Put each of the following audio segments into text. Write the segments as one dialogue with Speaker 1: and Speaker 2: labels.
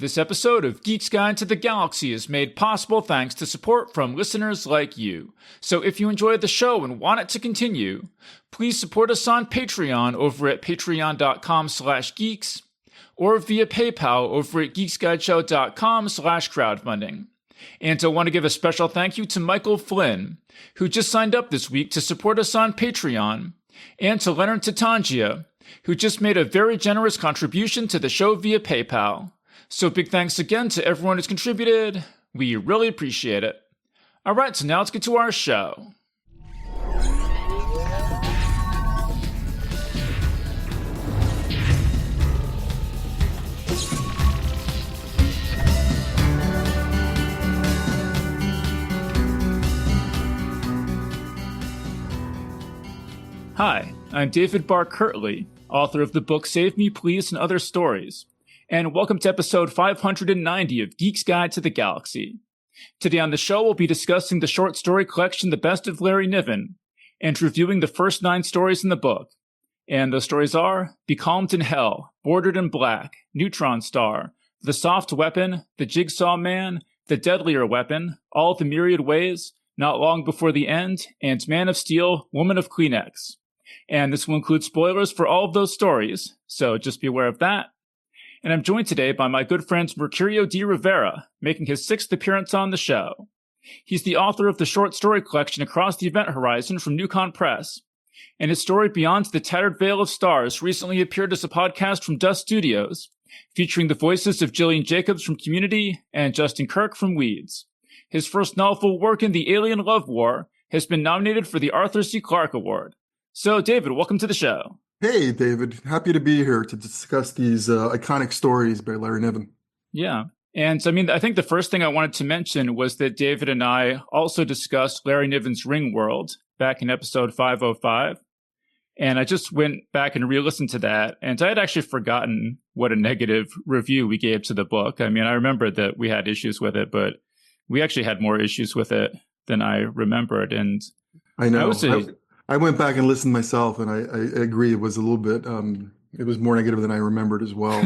Speaker 1: This episode of Geek's Guide to the Galaxy is made possible thanks to support from listeners like you. So if you enjoyed the show and want it to continue, please support us on Patreon over at patreon.com/geeks or via PayPal over at geeksguideshow.com/crowdfunding. And I want to give a special thank you to Michael Flynn, who just signed up this week to support us on Patreon, and to Leonard Tatangia, who just made a very generous contribution to the show via PayPal. So big thanks again to everyone who's contributed. We really appreciate it. All right, so now let's get to our show. Hi, I'm David Barr Kirtley, author of the book Save Me Please and Other Stories, and welcome to episode 590 of Geek's Guide to the Galaxy. Today on the show, we'll be discussing the short story collection The Best of Larry Niven, and reviewing the first 9 stories in the book. And those stories are Becalmed in Hell, Bordered in Black, Neutron Star, The Soft Weapon, The Jigsaw Man, The Deadlier Weapon, All the Myriad Ways, Not Long Before the End, and Man of Steel, Woman of Kleenex. And this will include spoilers for all of those stories, so just be aware of that. And I'm joined today by my good friend Mercurio D. Rivera, making his 6th appearance on the show. He's the author of the short story collection Across the Event Horizon from Newcon Press. And his story Beyond the Tattered Veil of Stars recently appeared as a podcast from Dust Studios, featuring the voices of Jillian Jacobs from Community and Justin Kirk from Weeds. His first novel, Work in the Alien Love War, has been nominated for the Arthur C. Clarke Award. So, David, welcome to the show.
Speaker 2: Hey, David. Happy to be here to discuss these iconic stories by Larry Niven.
Speaker 1: Yeah. And I think the first thing I wanted to mention was that David and I also discussed Larry Niven's Ringworld back in episode 505. And I just went back and re-listened to that. And I had actually forgotten what a negative review we gave to the book. I remember that we had issues with it, but we actually had more issues with it than I remembered. And
Speaker 2: I know. I went back and listened myself, and I agree. It was a little bit, it was more negative than I remembered as well.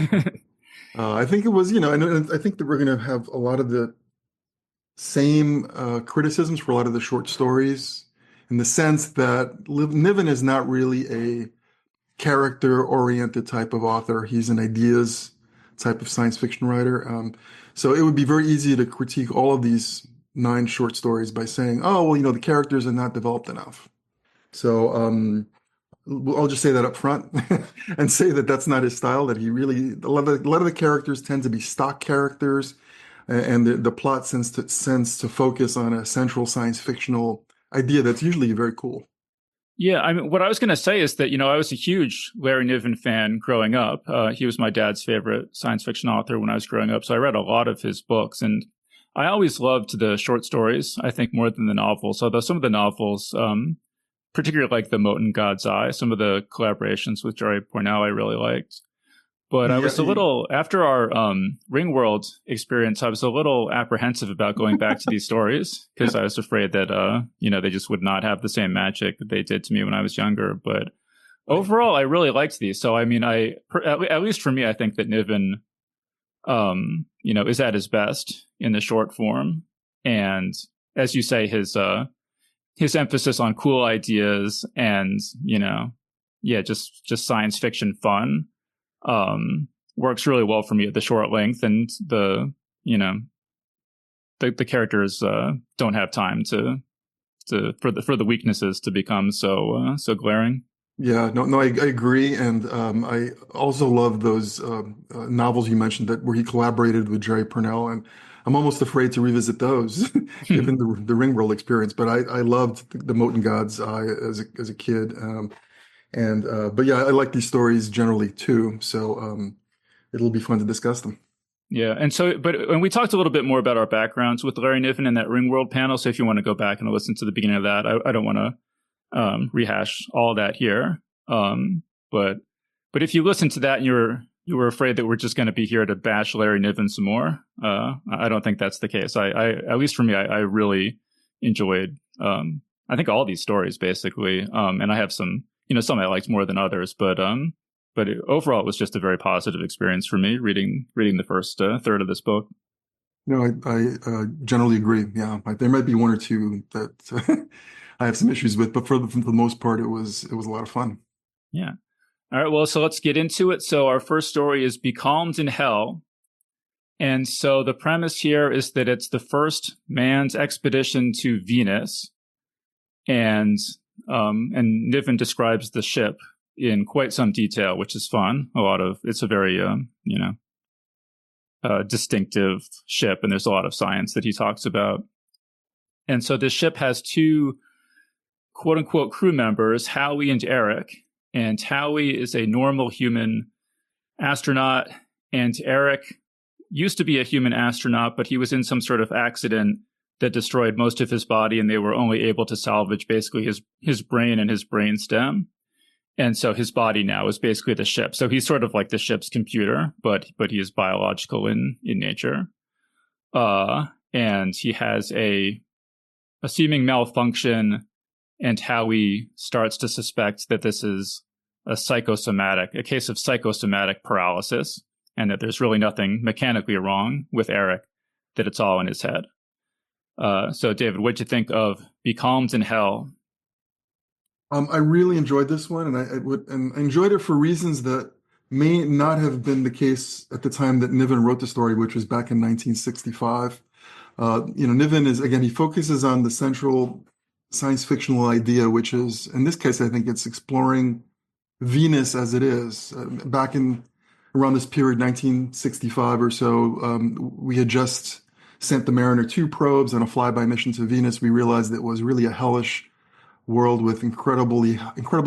Speaker 2: I think it was, and I think that we're going to have a lot of the same criticisms for a lot of the short stories, in the sense that Niven is not really a character-oriented type of author. He's an ideas type of science fiction writer. So it would be very easy to critique all of these 9 short stories by saying, oh, well, the characters are not developed enough. So I'll just say that up front and say that that's not his style, that he really, a lot of the characters tend to be stock characters, and the plot tends to focus on a central science fictional idea that's usually very cool.
Speaker 1: Yeah, what I was going to say is that, I was a huge Larry Niven fan growing up. He was my dad's favorite science fiction author when I was growing up, so I read a lot of his books, and I always loved the short stories, I think, more than the novels, although some of the novels, particularly like The Mote in God's Eye, some of the collaborations with Jerry Pournelle I really liked. But I was a little, after our Ringworld experience, I was a little apprehensive about going back to these stories, because I was afraid that, they just would not have the same magic that they did to me when I was younger. But overall, I really liked these. So, at least for me, I think that Niven, is at his best in the short form. And as you say, his emphasis on cool ideas and, just science fiction fun, works really well for me at the short length, and the characters don't have time for the weaknesses to become so glaring.
Speaker 2: Yeah, no, I agree, and I also love those novels you mentioned where he collaborated with Jerry Pournelle, and I'm almost afraid to revisit those, given the Ringworld experience. But I loved the Mote in God's Eye as a kid, but yeah, I like these stories generally too. So it'll be fun to discuss them.
Speaker 1: Yeah, and we talked a little bit more about our backgrounds with Larry Niven in that Ringworld panel. So if you want to go back and listen to the beginning of that, I don't want to rehash all that here. But if you listen to that and you were afraid that we're just going to be here to bash Larry Niven some more, I don't think that's the case. I at least for me, I really enjoyed, I think all these stories basically. And I have some I liked more than others, but but overall, it was just a very positive experience for me reading the first third of this book.
Speaker 2: No, I generally agree. Yeah, there might be one or two that I have some issues with, but for the most part, it was a lot of fun.
Speaker 1: Yeah. All right. Well, so let's get into it. So our first story is Becalmed in Hell. And so the premise here is that it's the first manned expedition to Venus. And Niven describes the ship in quite some detail, which is fun. It's a very, distinctive ship, and there's a lot of science that he talks about. And so this ship has two quote unquote crew members, Howie and Eric. And Howie is a normal human astronaut, and Eric used to be a human astronaut, but he was in some sort of accident that destroyed most of his body, and they were only able to salvage basically his brain and his brain stem. And so his body now is basically the ship. So he's sort of like the ship's computer, but he is biological in nature. And he has a seeming malfunction, and Howie starts to suspect that this is a case of psychosomatic paralysis, and that there's really nothing mechanically wrong with Eric, that it's all in his head. So David, what'd you think of Becalmed in Hell?
Speaker 2: I really enjoyed this one, and I enjoyed it for reasons that may not have been the case at the time that Niven wrote the story, which was back in 1965. Niven he focuses on the central science fictional idea, which is, in this case, I think it's exploring Venus as it is. Back in around this period, 1965 or so, we had just sent the Mariner 2 probes on a flyby mission to Venus. We realized it was really a hellish world with incredibly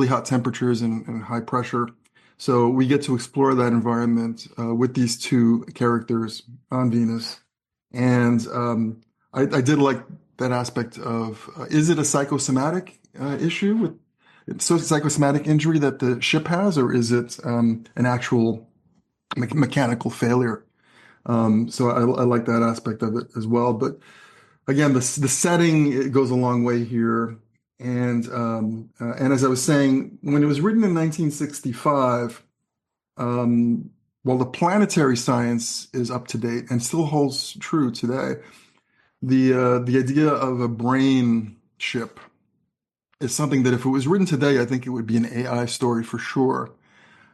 Speaker 2: hot temperatures and high pressure. So we get to explore that environment with these two characters on Venus. And I did like that aspect of, is it a psychosomatic issue with psychosomatic injury that the ship has, or is it an actual mechanical failure? So I like that aspect of it as well. But again, the setting, it goes a long way here. And as I was saying, when it was written in 1965, while the planetary science is up to date and still holds true today, the idea of a brain ship is something that if it was written today, I think it would be an AI story for sure.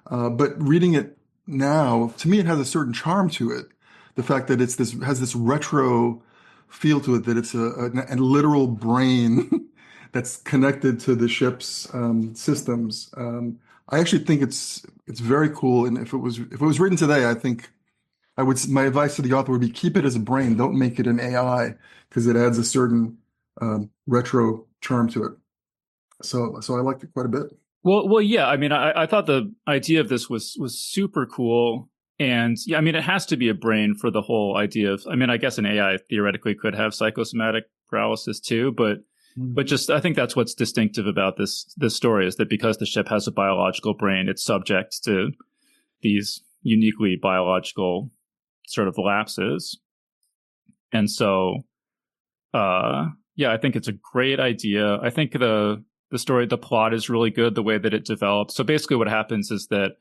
Speaker 2: But reading it now, to me, it has a certain charm to it. The fact that has this retro feel to it, that it's a literal brain that's connected to the ship's systems. I actually think it's very cool. And if it was written today, I think my advice to the author would be, keep it as a brain. Don't make it an AI, because it adds a certain retro charm to it. So I liked it quite a bit.
Speaker 1: Well, yeah. I mean, I thought the idea of this was super cool. And yeah, I mean, it has to be a brain for the whole idea of, I mean, I guess an AI theoretically could have psychosomatic paralysis too, but just, I think that's what's distinctive about this story, is that because the ship has a biological brain, it's subject to these uniquely biological sort of lapses. And so, yeah, I think it's a great idea. I think the plot is really good, the way that it develops. So basically what happens is that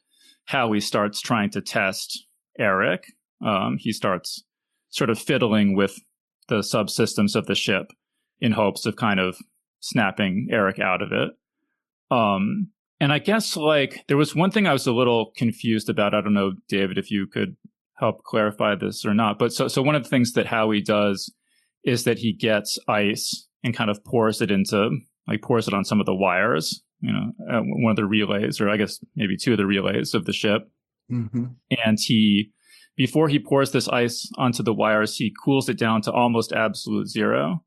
Speaker 1: Howie starts trying to test Eric. He starts sort of fiddling with the subsystems of the ship in hopes of kind of snapping Eric out of it. And I guess, like, there was one thing I was a little confused about. I don't know, David, if you could help clarify this or not. But so one of the things that Howie does is that he gets ice and kind of pours it on some of the wires, one of the relays, or I guess maybe two of the relays of the ship.
Speaker 2: Mm-hmm.
Speaker 1: And before he pours this ice onto the wires, he cools it down to almost absolute zero.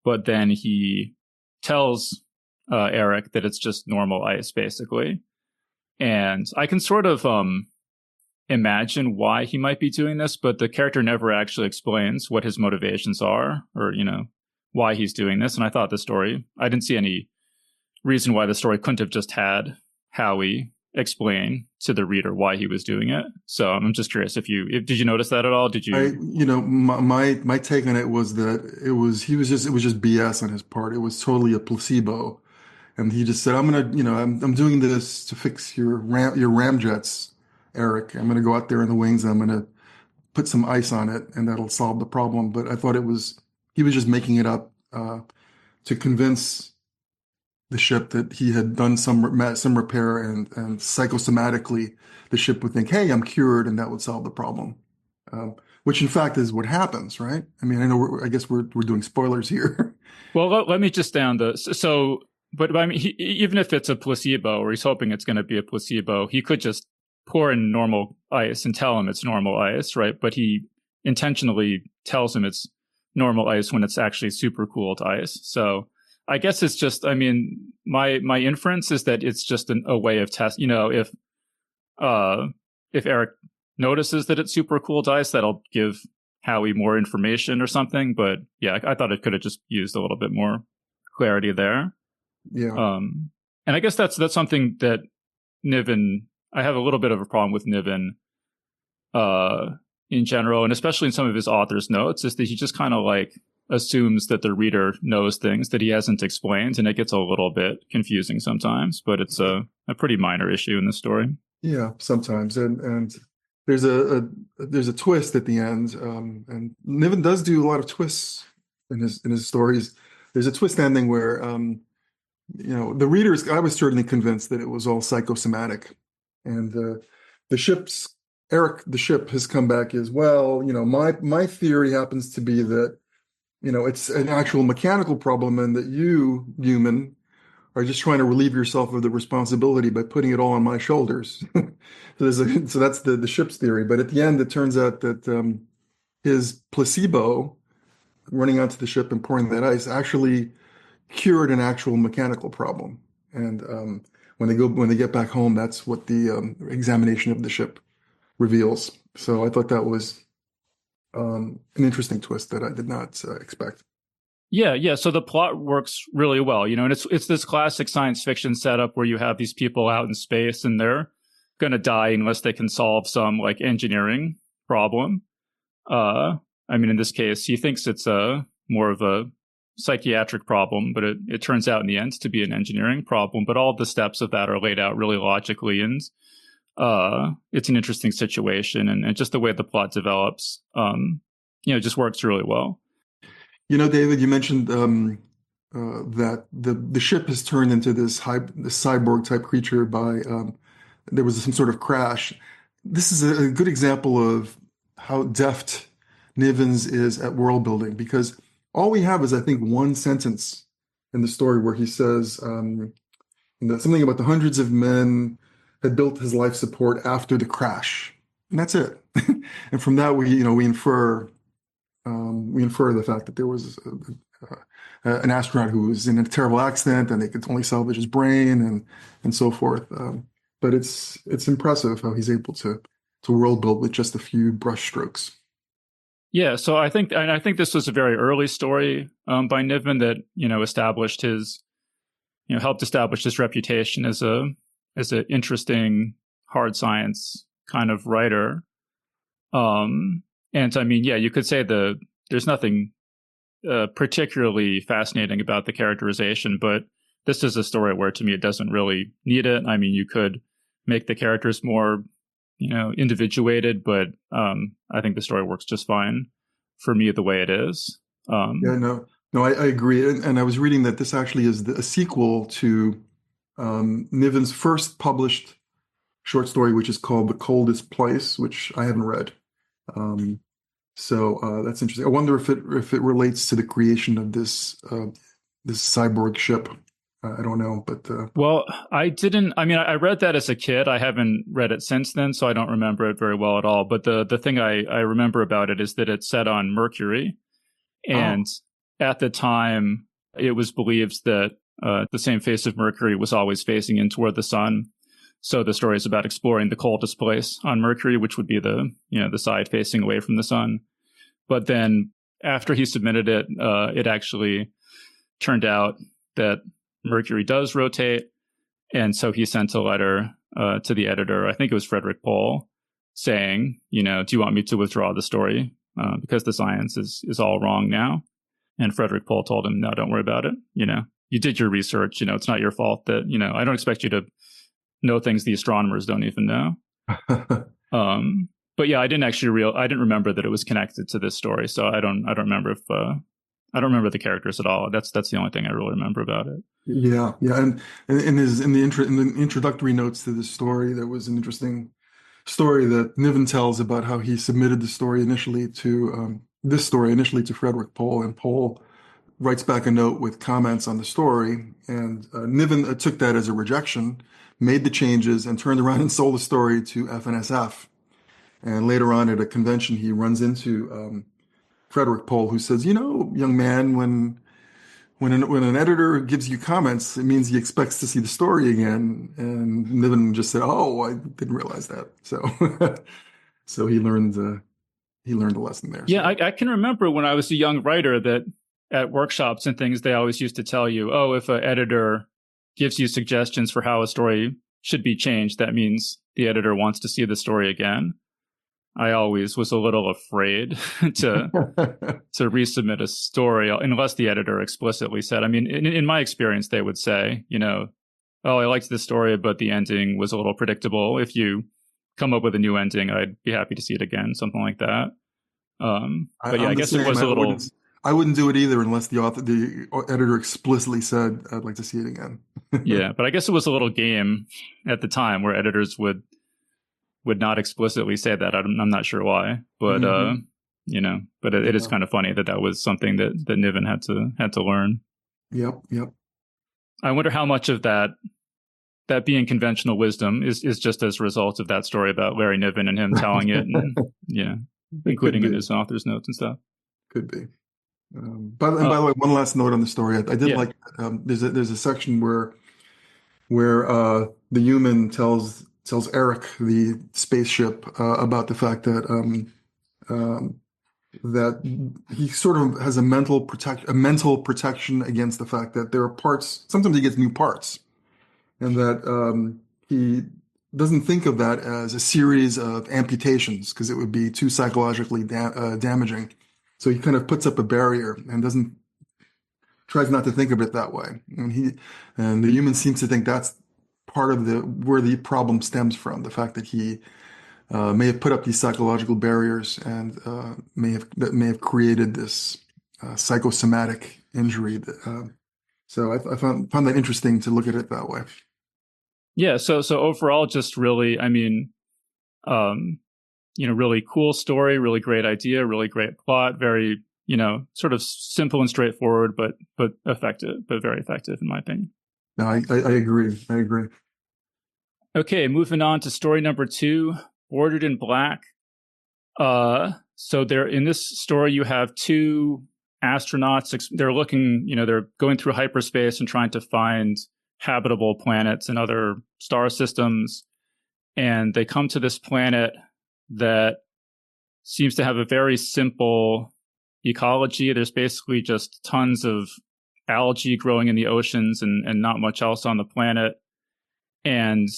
Speaker 1: But then he tells Eric that it's just normal ice, basically. And I can sort of imagine why he might be doing this, but the character never actually explains what his motivations are, or, why he's doing this. And I thought I didn't see any reason why the story couldn't have just had Howie explain to the reader why he was doing it. So I'm just curious did you notice that at all? Did you?
Speaker 2: My take on it was that it was just BS on his part. It was totally a placebo. And he just said, I'm doing this to fix your ramjets, Eric. I'm gonna go out there in the wings and I'm gonna put some ice on it and that'll solve the problem. But I thought he was just making it up to convince the ship that he had done some repair, and psychosomatically the ship would think, hey, I'm cured, and that would solve the problem. Which in fact is what happens, right? I mean, I guess we're doing spoilers here.
Speaker 1: Well, let me just down but I mean, even if it's a placebo, or he's hoping it's going to be a placebo, he could just pour in normal ice and tell him it's normal ice, right? But he intentionally tells him it's normal ice when it's actually super cooled ice. So I guess it's just, I mean, my inference is that it's just a way of test. If Eric notices that it's super cooled ice, that'll give Howie more information or something. But yeah, I thought it could have just used a little bit more clarity there.
Speaker 2: Yeah.
Speaker 1: And I guess that's something that Niven, I have a little bit of a problem with Niven in general, and especially in some of his author's notes, is that he just kind of like assumes that the reader knows things that he hasn't explained, and it gets a little bit confusing sometimes, but it's a pretty minor issue in the story.
Speaker 2: Yeah, sometimes. And there's a twist at the end. And Niven does do a lot of twists in his stories. There's a twist ending where the readers, I was certainly convinced that it was all psychosomatic. And the ship has come back as, well, my theory happens to be that, it's an actual mechanical problem, and that you, human, are just trying to relieve yourself of the responsibility by putting it all on my shoulders. So that's the ship's theory. But at the end, it turns out that his placebo, running onto the ship and pouring that ice, actually cured an actual mechanical problem. And when they get back home, that's what the examination of the ship reveals. So I thought that was an interesting twist that I did not expect.
Speaker 1: Yeah. So the plot works really well, and it's this classic science fiction setup where you have these people out in space and they're going to die unless they can solve some like engineering problem. I mean, in this case, he thinks it's more of a psychiatric problem, but it turns out in the end to be an engineering problem. But all of the steps of that are laid out really logically, and it's an interesting situation, and just the way the plot develops, just works really well.
Speaker 2: David, you mentioned that the ship has turned into this cyborg type creature by there was some sort of crash. This is a good example of how deft Nivens is at world building, because all we have is, I think, one sentence in the story where he says something about the hundreds of men had built his life support after the crash, and that's it. And from that, we infer the fact that there was an astronaut who was in a terrible accident and they could only salvage his brain and so forth. But it's impressive how he's able to world build with just a few brush strokes.
Speaker 1: Yeah, so I think this was a very early story by Niven that established his, helped establish his reputation as an interesting hard science kind of writer. And I mean, yeah, you could say there's nothing particularly fascinating about the characterization, but this is a story where, to me, it doesn't really need it. I mean, you could make the characters more individuated, but I think the story works just fine for me the way it is.
Speaker 2: I agree. And I was reading that this actually is a sequel to Niven's first published short story, which is called The Coldest Place, which I haven't read. So that's interesting. I wonder if it relates to the creation of this cyborg ship. I don't know, but
Speaker 1: well, I didn't. I mean, I read that as a kid. I haven't read it since then, so I don't remember it very well at all. But the thing I remember about it is that it's set on Mercury, and at the time, it was believed that the same face of Mercury was always facing in toward the sun. So the story is about exploring the coldest place on Mercury, which would be the side facing away from the sun. But then after he submitted it, it actually turned out that Mercury does rotate. And so he sent a letter to the editor, I think it was Frederick Pohl, saying, do you want me to withdraw the story? Because the science is all wrong now. And Frederick Pohl told him, no, don't worry about it. you did your research. It's not your fault that, I don't expect you to know things the astronomers don't even know. But yeah, I didn't remember that it was connected to this story. So I don't remember I don't remember the characters at all. That's the only thing I really remember about it.
Speaker 2: Yeah, yeah, and in the introductory notes to this story, there was an interesting story that Niven tells about how he submitted the story initially to Frederick Pohl, and Pohl writes back a note with comments on the story, and Niven took that as a rejection, made the changes, and turned around and sold the story to FNSF. And later on at a convention, he runs into Frederick Pohl, who says, young man, when an editor gives you comments, it means he expects to see the story again. And Niven just said, "Oh, I didn't realize that." So, so he learned a lesson there.
Speaker 1: Yeah, I can remember when I was a young writer that at workshops and things, they always used to tell you, "Oh, if an editor gives you suggestions for how a story should be changed, that means the editor wants to see the story again." I always was a little afraid to resubmit a story unless the editor explicitly said. I mean, in my experience, they would say, "Oh, I liked this story, but the ending was a little predictable. If you come up with a new ending, I'd be happy to see it again," something like that. But yeah, I guess it was a little.
Speaker 2: I wouldn't do it either unless the editor explicitly said, "I'd like to see it again."
Speaker 1: Yeah, but I guess it was a little game at the time where editors would not explicitly say that. I'm not sure why, but but it is kind of funny that was something that Niven had to learn.
Speaker 2: Yep.
Speaker 1: I wonder how much of that being conventional wisdom is just as a result of that story about Larry Niven and him telling it, and including in his author's notes and stuff.
Speaker 2: Could be. By the way, one last note on the story. I did like there's a section where the human tells Eric, the spaceship, about the fact that that he sort of has a mental protection against the fact that there are parts. Sometimes he gets new parts, and that he doesn't think of that as a series of amputations because it would be too psychologically damaging. So he kind of puts up a barrier and tries not to think of it that way. And the human seems to think that's part of where the problem stems from, the fact that he may have put up these psychological barriers and may have created this psychosomatic injury. So I found that interesting to look at it that way.
Speaker 1: Yeah. So overall, just really, I mean, really cool story, really great idea, really great plot, very, sort of simple and straightforward, but effective, but very effective in my opinion.
Speaker 2: No, I agree. I agree.
Speaker 1: Okay, moving on to story number 2, Bordered in Black. So there in this story, you have 2 astronauts. They're looking, they're going through hyperspace and trying to find habitable planets and other star systems. And they come to this planet that seems to have a very simple ecology. There's basically just tons of algae growing in the oceans and not much else on the planet. And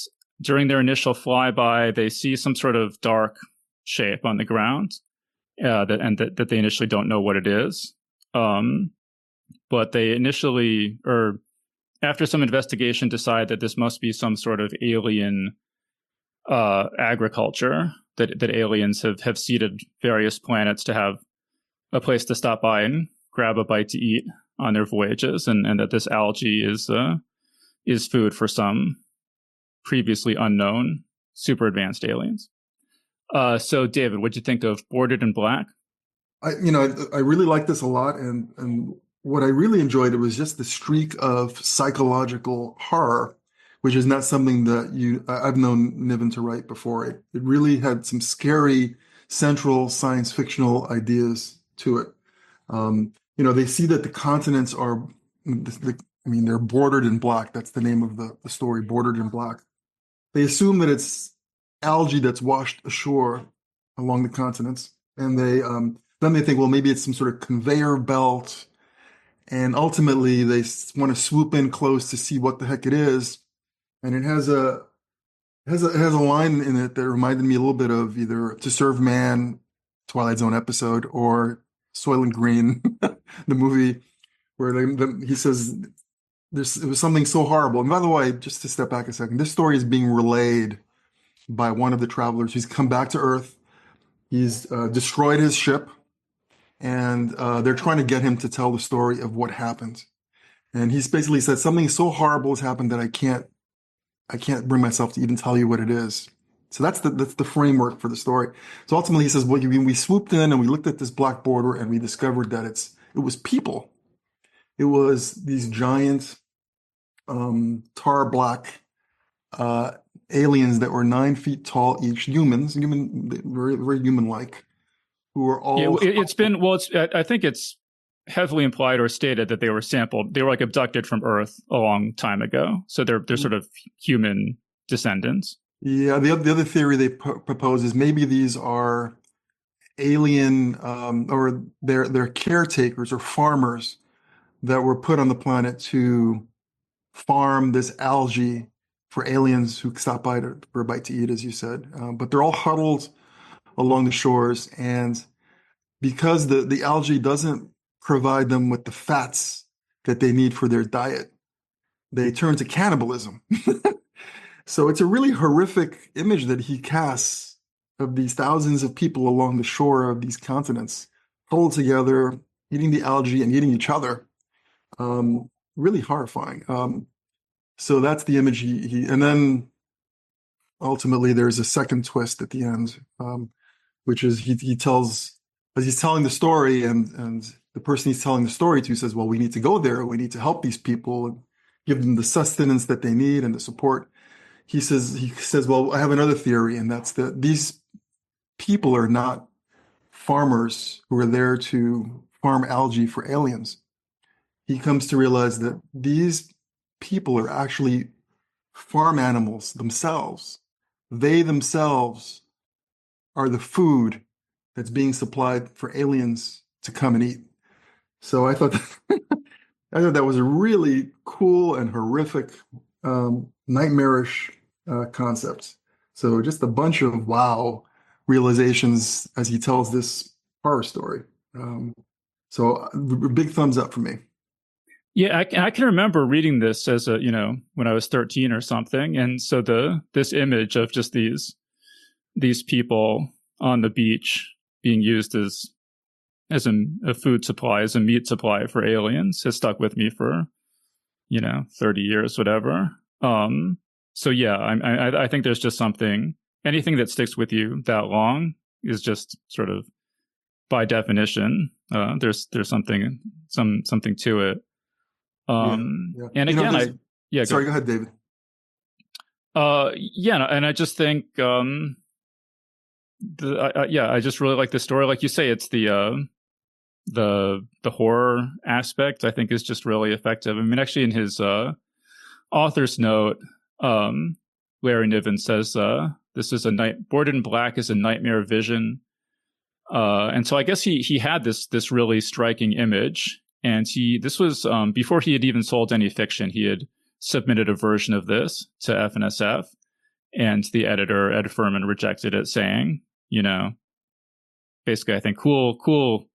Speaker 1: during their initial flyby, they see some sort of dark shape on the ground that they initially don't know what it is. But they initially, or after some investigation, decide that this must be some sort of alien agriculture, that aliens have seeded various planets to have a place to stop by and grab a bite to eat on their voyages, and that this algae is food for some previously unknown super advanced aliens. So David, what'd you think of Bordered in Black?
Speaker 2: I really like this a lot, and what I really enjoyed, it was just the streak of psychological horror, which is not something that I've known Niven to write before. It really had some scary central science fictional ideas to it. They see that the continents are, they're bordered in black. That's the name of the story, Bordered in Black. They assume that it's algae that's washed ashore along the continents, and then they think, well, maybe it's some sort of conveyor belt, and ultimately they want to swoop in close to see what the heck it is, and it has a line in it that reminded me a little bit of either To Serve Man, Twilight Zone episode, or Soylent Green, the movie, where he says it was something so horrible. And by the way, just to step back a second, this story is being relayed by one of the travelers who's come back to Earth. He's destroyed his ship, and they're trying to get him to tell the story of what happened. And he's basically said something so horrible has happened that I can't bring myself to even tell you what it is. So that's the framework for the story. So ultimately, he says, well, we swooped in and we looked at this black border and we discovered that it was people. It was these giant tar black aliens that were 9 feet tall each, very, very human-like, who were all.
Speaker 1: I think it's heavily implied or stated that they were sampled. They were like abducted from Earth a long time ago, so they're sort of human descendants.
Speaker 2: Yeah, the other theory they propose is maybe these are alien or they're caretakers or farmers that were put on the planet to farm this algae for aliens who stop by for a bite to eat, as you said. But they're all huddled along the shores, and because the algae doesn't provide them with the fats that they need for their diet, they turn to cannibalism. So it's a really horrific image that he casts of these thousands of people along the shore of these continents, huddled together, eating the algae and eating each other. Really horrifying. So that's the image and then ultimately there's a second twist at the end, which is he tells, as he's telling the story, and the person he's telling the story to says, well, we need to go there. We need to help these people and give them the sustenance that they need and the support. He says, well, I have another theory, and that's that these people are not farmers who are there to farm algae for aliens. He comes to realize that these people are actually farm animals themselves. They themselves are the food that's being supplied for aliens to come and eat. So I thought that was a really cool and horrific, nightmarish concept. So just a bunch of wow realizations as he tells this horror story. So big thumbs up for me.
Speaker 1: Yeah, I can remember reading this as when I was 13 or something, and so this image of just these people on the beach being used as a food supply, as a meat supply for aliens, has stuck with me for 30 years, whatever. So yeah, I think there's just anything that sticks with you that long is just sort of by definition there's something to it.
Speaker 2: Yeah.
Speaker 1: And again,
Speaker 2: sorry, go ahead, David.
Speaker 1: And I just think I just really like the story. Like you say, it's the horror aspect, I think, is just really effective. I mean, actually in his author's note, Larry Niven says this is Board in Black is a nightmare vision. And so I guess he had this really striking image, and this was before he had even sold any fiction. He had submitted a version of this to FNSF, and the editor, Ed Furman, rejected it, saying, basically, I think cool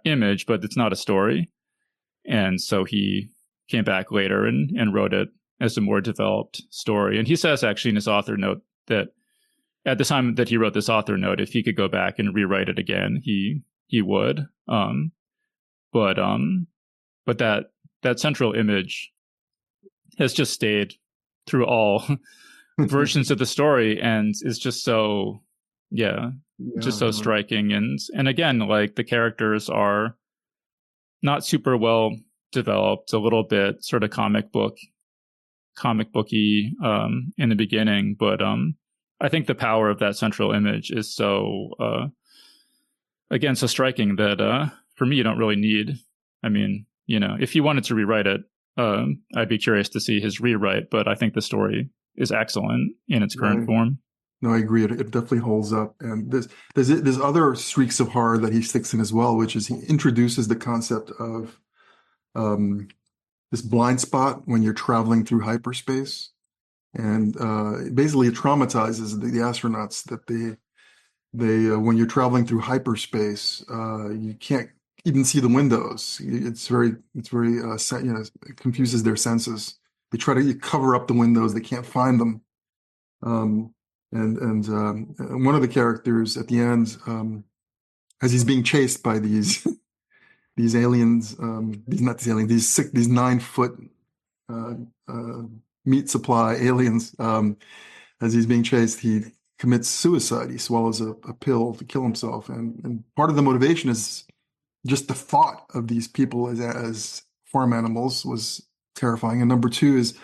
Speaker 1: image, but it's not a story. And so he came back later and wrote it as a more developed story. And he says actually in his author note that at the time that he wrote this author note, if he could go back and rewrite it again, he would. But that central image has just stayed through all versions of the story, and is just so so striking. And again, like, the characters are not super well developed, a little bit sort of comic booky in the beginning, but I think the power of that central image is so striking that for me, you don't really need, I mean, if you wanted to rewrite it, I'd be curious to see his rewrite, but I think the story is excellent in its current form.
Speaker 2: No, I agree. It definitely holds up. And there's other streaks of horror that he sticks in as well, which is he introduces the concept of this blind spot when you're traveling through hyperspace. And basically it traumatizes the astronauts that they when you're traveling through hyperspace, you can't even see the windows. It's very, it confuses their senses. They try to cover up the windows. They can't find them. Um, and one of the characters at the end, as he's being chased by these these aliens, these 9 foot uh, uh, meat supply aliens. As he's being chased, he commits suicide. He swallows a pill to kill himself, and part of the motivation is just the thought of these people as farm animals was terrifying. And number two is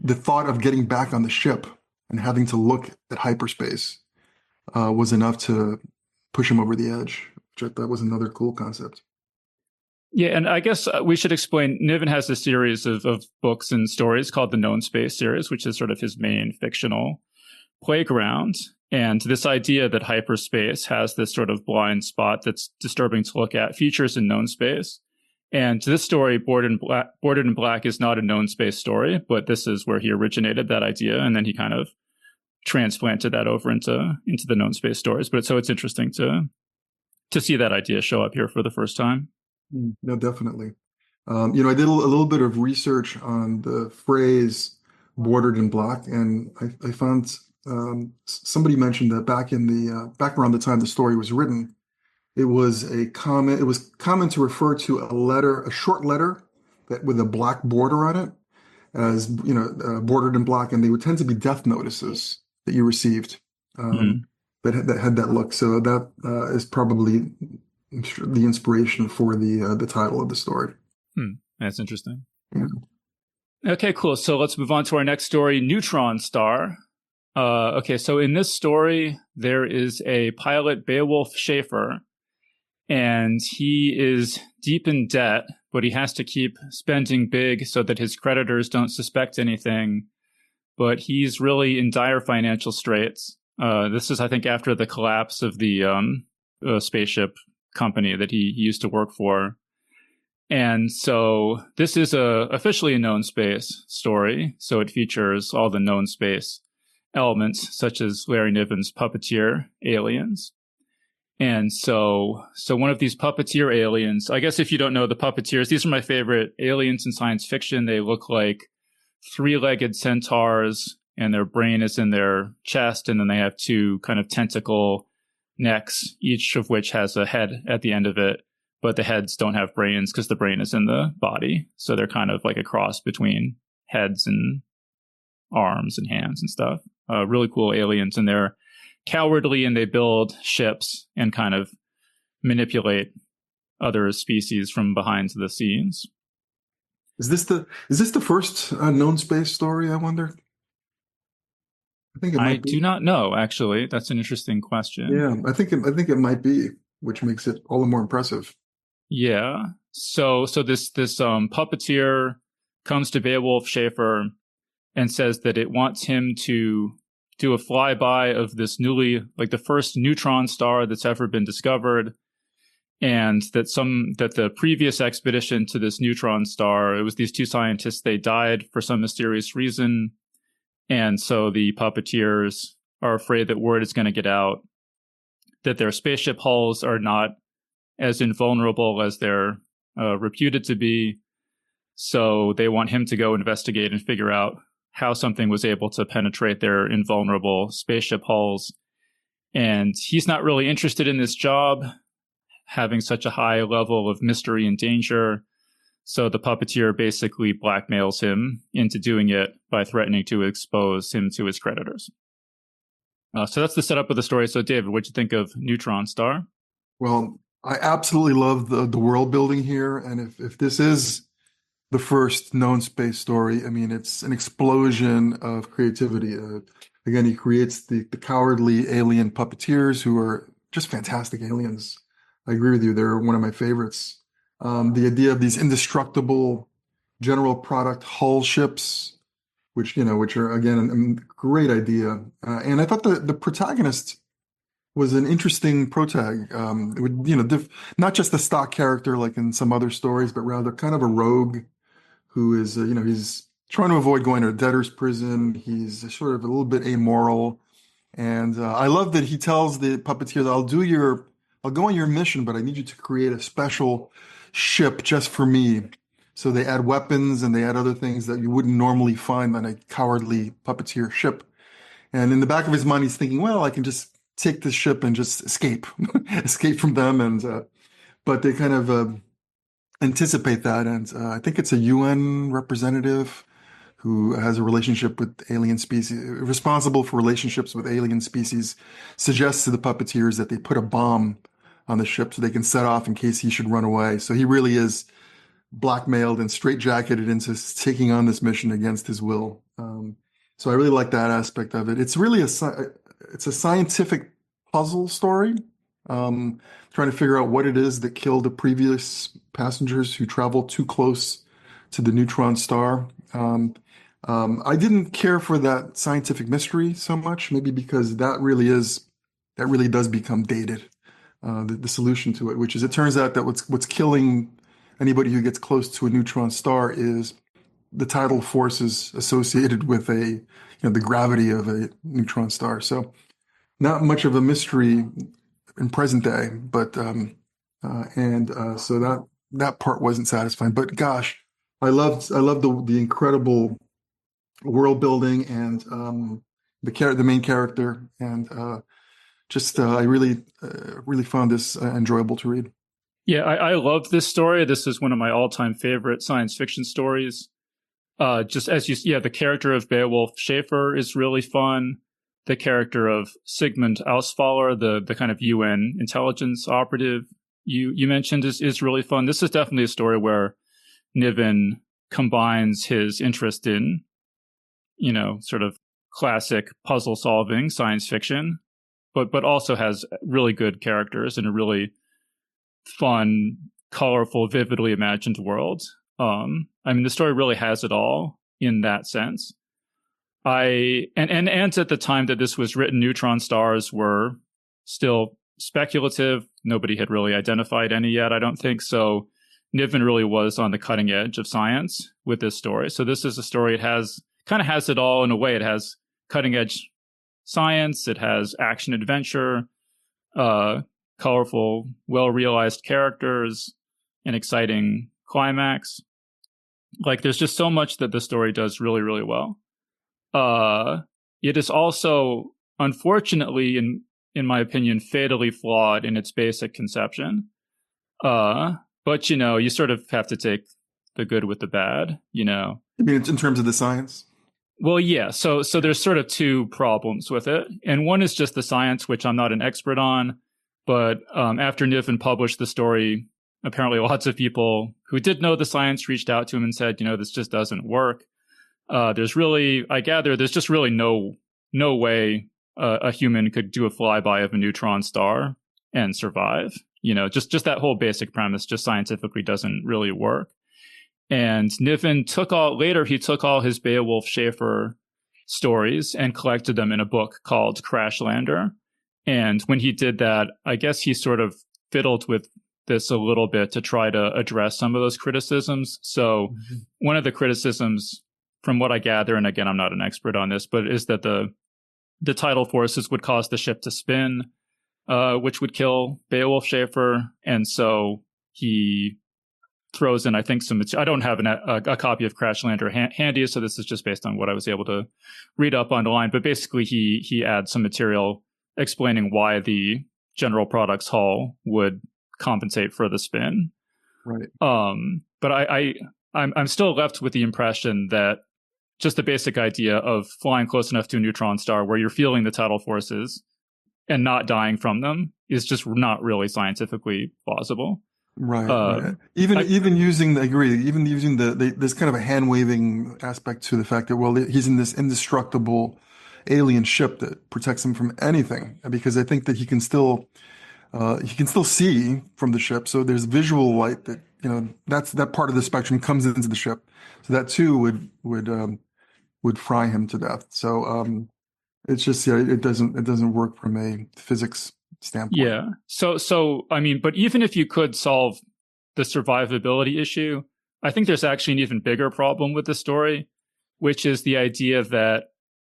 Speaker 2: the thought of getting back on the ship and having to look at hyperspace was enough to push him over the edge, which I thought was another cool concept.
Speaker 1: Yeah, and I guess we should explain, Niven has a series of books and stories called the Known Space series, which is sort of his main fictional playground. And this idea that hyperspace has this sort of blind spot that's disturbing to look at features in Known Space. And this story, Boarded in Black, is not a known space story, but this is where he originated that idea, and then he kind of transplanted that over into the known space stories. But it's interesting to see that idea show up here for the first time.
Speaker 2: No, definitely. I did a little bit of research on the phrase "bordered in black," and I found somebody mentioned that back around the time the story was written, it was common to refer to a short letter that with a black border on it, as bordered in black, and they would tend to be death notices that you received that had that look. So that is probably the inspiration for the title of the story.
Speaker 1: That's interesting.
Speaker 2: Yeah.
Speaker 1: Okay, cool. So let's move on to our next story, Neutron Star. Okay, so in this story, there is a pilot, Beowulf Schaefer, and he is deep in debt, but he has to keep spending big so that his creditors don't suspect anything. But he's really in dire financial straits. This is, I think, after the collapse of the spaceship company that he used to work for. And so this is officially a known space story. So it features all the known space elements, such as Larry Niven's puppeteer aliens. And so one of these puppeteer aliens, I guess if you don't know the puppeteers, these are my favorite aliens in science fiction. They look like 3-legged centaurs, and their brain is in their chest, and then they have 2 kind of tentacle necks, each of which has a head at the end of it, but the heads don't have brains because the brain is in the body. So they're kind of like a cross between heads and arms and hands and stuff. Really cool aliens, and they're cowardly, and they build ships and kind of manipulate other species from behind the scenes.
Speaker 2: Is this the first known space story, I wonder? I think it might be.
Speaker 1: I do not know, actually. That's an interesting question.
Speaker 2: Yeah, I think it might be, which makes it all the more impressive.
Speaker 1: Yeah. So this puppeteer comes to Beowulf Schaefer and says that it wants him to do a flyby of this the first neutron star that's ever been discovered, and that the previous expedition to this neutron star, it was these 2 scientists, they died for some mysterious reason. And so the puppeteers are afraid that word is going to get out that their spaceship hulls are not as invulnerable as they're reputed to be. So they want him to go investigate and figure out how something was able to penetrate their invulnerable spaceship hulls. And he's not really interested in this job, having such a high level of mystery and danger. So the puppeteer basically blackmails him into doing it by threatening to expose him to his creditors. So that's the setup of the story. So David, what'd you think of Neutron Star?
Speaker 2: Well, I absolutely love the world building here. And if this is the first known space story, I mean, it's an explosion of creativity. Again, he creates the cowardly alien puppeteers who are just fantastic aliens. I agree with you. They're one of my favorites. The idea of these indestructible general product hull ships, which are again a great idea. And I thought the protagonist was an interesting protag. It would not just the stock character like in some other stories, but rather kind of a rogue who is he's trying to avoid going to a debtor's prison. He's sort of a little bit amoral, and I love that he tells the puppeteer that I'll do your I'll go on your mission, but I need you to create a special ship just for me. So they add weapons and they add other things that you wouldn't normally find on a cowardly puppeteer ship. And in the back of his mind, he's thinking, well, I can just take this ship and just escape, escape from them. But they kind of anticipate that. And I think it's a UN representative who has a relationship with alien species, responsible for relationships with alien species, suggests to the puppeteers that they put a bomb on the ship so they can set off in case he should run away. So he really is blackmailed and straitjacketed into taking on this mission against his will. So I really like that aspect of it. It's really it's a scientific puzzle story, trying to figure out what it is that killed the previous passengers who traveled too close to the Neutron Star. I didn't care for that scientific mystery so much, maybe because that really does become dated. The solution to it, which is, it turns out that what's killing anybody who gets close to a neutron star is the tidal forces associated with the gravity of a neutron star. So not much of a mystery in present day, but so that part wasn't satisfying. But gosh, I loved the incredible world building and the main character, and I really found this enjoyable to read.
Speaker 1: Yeah, I loved this story. This is one of my all-time favorite science fiction stories. Just as the character of Beowulf Schaefer is really fun. The character of Sigmund Ausfaller, the kind of UN intelligence operative you mentioned, is really fun. This is definitely a story where Niven combines his interest in, sort of classic puzzle solving science fiction, but also has really good characters and a really fun, colorful, vividly imagined world. The story really has it all in that sense. And at the time that this was written, neutron stars were still speculative. Nobody had really identified any yet, I don't think. So Niven really was on the cutting edge of science with this story. So this is a story, it kind of has it all in a way. It has cutting edge science, it has action adventure, colorful, well-realized characters, an exciting climax. Like, there's just so much that the story does really, really well. It is also, unfortunately, in my opinion, fatally flawed in its basic conception. But, you sort of have to take the good with the bad,
Speaker 2: I mean, in terms of the science?
Speaker 1: Well, yeah. So there's sort of two problems with it. And one is just the science, which I'm not an expert on. But after Niven published the story, apparently lots of people who did know the science reached out to him and said, this just doesn't work. There's just really no way a human could do a flyby of a neutron star and survive. Just that whole basic premise just scientifically doesn't really work. And Niven took all his Beowulf Schaefer stories and collected them in a book called Crashlander. And when he did that, I guess he sort of fiddled with this a little bit to try to address some of those criticisms. So one of the criticisms, from what I gather, and again, I'm not an expert on this, but is that the tidal forces would cause the ship to spin, which would kill Beowulf Schaefer. And so he throws in, I think, I don't have a copy of Crashlander handy, so this is just based on what I was able to read up online. But basically, he adds some material explaining why the general products hull would compensate for the spin.
Speaker 2: Right.
Speaker 1: But I'm still left with the impression that just the basic idea of flying close enough to a neutron star where you're feeling the tidal forces and not dying from them is just not really scientifically plausible.
Speaker 2: Right. Right. Even using there's kind of a hand waving aspect to the fact that, well, he's in this indestructible alien ship that protects him from anything, because I think that he can still see from the ship. So there's visual light that, that part of the spectrum comes into the ship. So that too would fry him to death. So it's just, it doesn't work from a physics standpoint.
Speaker 1: Yeah. So I mean, but even if you could solve the survivability issue, I think there's actually an even bigger problem with the story, which is the idea that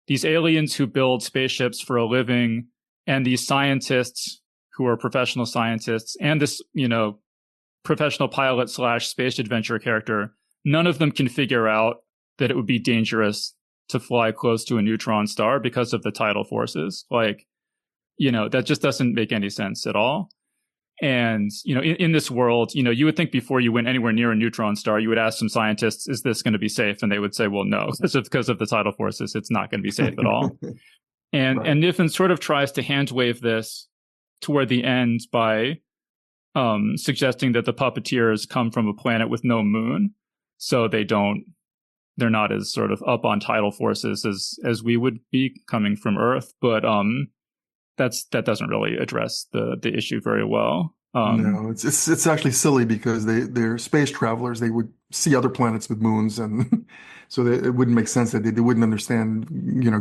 Speaker 1: these aliens who build spaceships for a living and these scientists who are professional scientists, and this, professional pilot / space adventure character, none of them can figure out that it would be dangerous to fly close to a neutron star because of the tidal forces. Like, that just doesn't make any sense at all. And, in this world, you would think before you went anywhere near a neutron star, you would ask some scientists, is this going to be safe? And they would say, well, no, because of the tidal forces, it's not going to be safe at all. And right. And Niven sort of tries to hand wave this toward the end by suggesting that the puppeteers come from a planet with no moon. So they're not as sort of up on tidal forces as we would be coming from Earth. But that doesn't really address the issue very well.
Speaker 2: No, it's actually silly because they're space travelers. They would see other planets with moons, and so it wouldn't make sense that they wouldn't understand,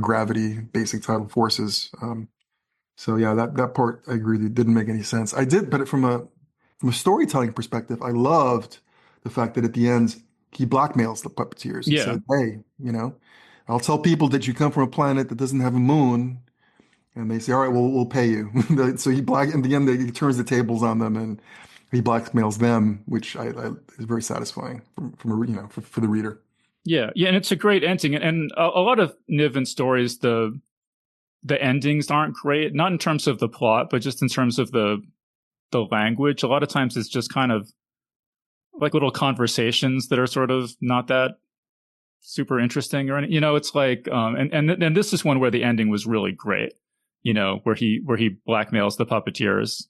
Speaker 2: gravity, basic tidal forces. So yeah, that part I agree that didn't make any sense. I did, but from a storytelling perspective, I loved the fact that at the end he blackmails the puppeteers. He said, "Hey, I'll tell people that you come from a planet that doesn't have a moon." And they say, all right, well, we'll pay you. So in the end, he turns the tables on them and he blackmails them, which is very satisfying for the reader.
Speaker 1: Yeah. And it's a great ending. And a lot of Niven stories, the endings aren't great, not in terms of the plot, but just in terms of the language. A lot of times it's just kind of like little conversations that are sort of not that super interesting or anything. It's like, and this is one where the ending was really great. Where he blackmails the puppeteers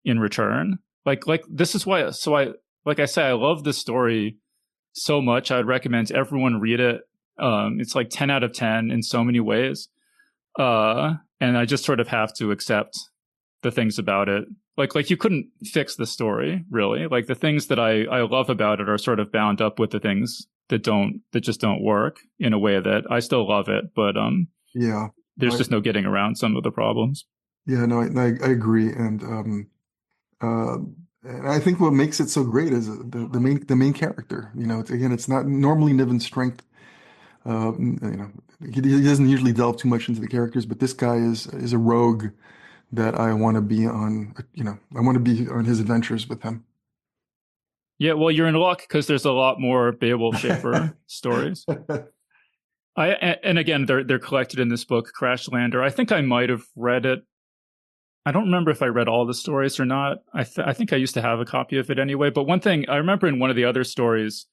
Speaker 1: in return. Like this is why. So I love this story so much. I'd recommend everyone read it. It's like 10 out of 10 in so many ways. And I just sort of have to accept the things about it. Like you couldn't fix the story really. Like the things that I love about it are sort of bound up with the things that just don't work in a way that I still love it. But
Speaker 2: yeah.
Speaker 1: There's just no getting around some of the problems.
Speaker 2: Yeah, no, I agree, and I think what makes it so great is the main character. It's not normally Niven's strength. He doesn't usually delve too much into the characters, but this guy is a rogue that I want to be on. I want to be on his adventures with him.
Speaker 1: Yeah, well, you're in luck because there's a lot more Beowulf Schaefer stories. And again, they're collected in this book, Crash Lander. I think I might have read it. I don't remember if I read all the stories or not. I think I used to have a copy of it anyway. But one thing I remember in one of the other stories,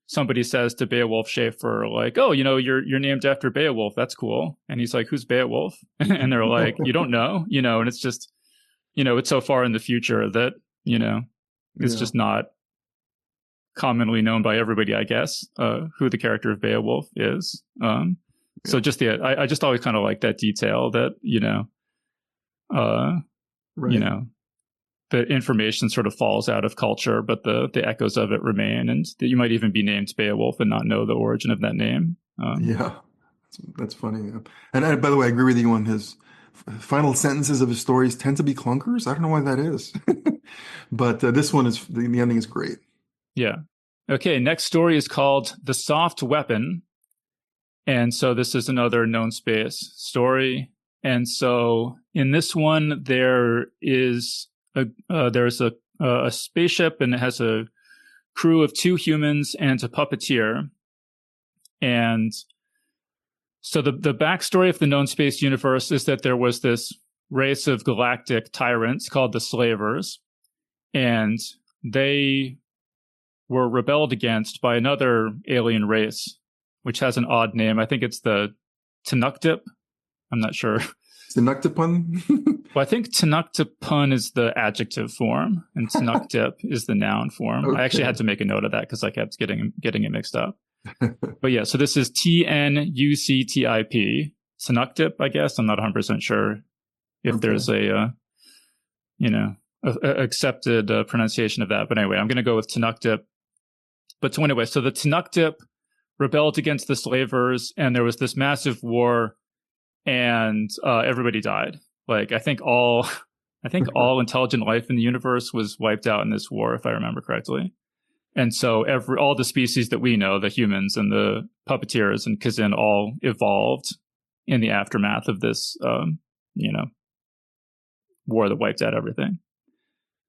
Speaker 1: somebody says to Beowulf Schaefer, like, "Oh, you're named after Beowulf. That's cool." And he's like, "Who's Beowulf?" And they're like, "You don't know." And it's just, it's so far in the future that it's just not commonly known by everybody, I guess, who the character of Beowulf is. So just I just always kind of like that detail that,
Speaker 2: right.
Speaker 1: The information sort of falls out of culture, but the echoes of it remain, and that you might even be named Beowulf and not know the origin of that name.
Speaker 2: Yeah, that's funny. And by the way, I agree with you on his final sentences of his stories tend to be clunkers. I don't know why that is, but this one is the ending is great.
Speaker 1: Yeah. Okay, next story is called The Soft Weapon. And so this is another known space story. And so in this one, there's a spaceship, and it has a crew of 2 humans and a puppeteer. And so the backstory of the known space universe is that there was this race of galactic tyrants called the Slavers, and they were rebelled against by another alien race, which has an odd name. I think it's the Tnuktip. I'm not sure.
Speaker 2: Tnuktipun?
Speaker 1: Well, I think Tnuktipun is the adjective form, and Tnuktip is the noun form. Okay. I actually had to make a note of that because I kept getting it mixed up. But yeah, so this is Tnuktip. Tnuktip, I guess. I'm not 100% sure if there's a accepted pronunciation of that. But anyway, I'm going to go with Tnuktip. But so anyway, so the Tnuktip rebelled against the Slavers, and there was this massive war, and everybody died. Like I think all intelligent life in the universe was wiped out in this war, if I remember correctly. And so all the species that we know, the humans and the puppeteers and Kazin, all evolved in the aftermath of this, war that wiped out everything.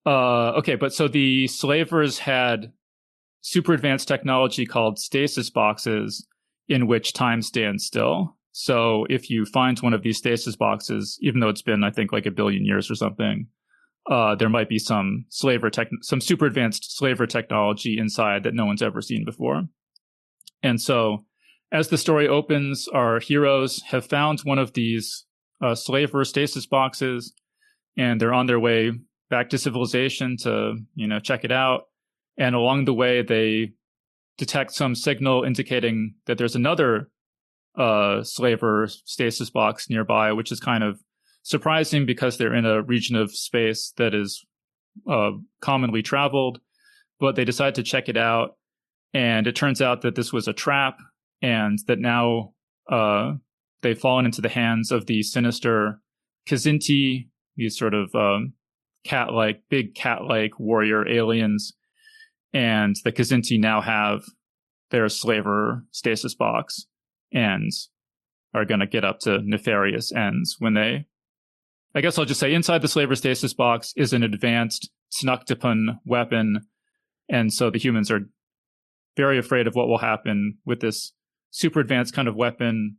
Speaker 1: Okay, but so the slavers had super advanced technology called stasis boxes in which time stands still. So if you find one of these stasis boxes, even though it's been, I think, like 1 billion years or something, there might be some super advanced slaver technology inside that no one's ever seen before. And so as the story opens, our heroes have found one of these slaver stasis boxes, and they're on their way back to civilization to, check it out. And along the way, they detect some signal indicating that there's another slaver stasis box nearby, which is kind of surprising because they're in a region of space that is commonly traveled. But they decide to check it out, and it turns out that this was a trap, and that now they've fallen into the hands of the sinister Kzinti, these sort of big cat-like warrior aliens. And the Kzinti now have their slaver stasis box and are going to get up to nefarious ends when they... I guess I'll just say inside the slaver stasis box is an advanced Tnuktipun weapon. And so the humans are very afraid of what will happen with this super advanced kind of weapon.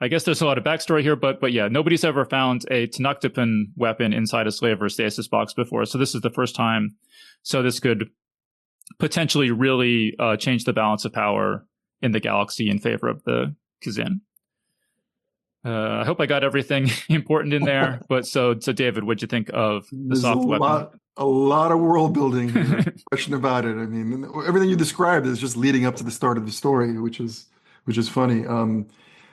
Speaker 1: I guess there's a lot of backstory here, but yeah, nobody's ever found a Tnuktipun weapon inside a slaver stasis box before. So this is the first time. So this could potentially really change the balance of power in the galaxy in favor of the Kzin. I hope I got everything important in there. But so David, what'd you think of the soft weapon?
Speaker 2: A lot of world building, no question about it. I mean, everything you described is just leading up to the start of the story, which is funny.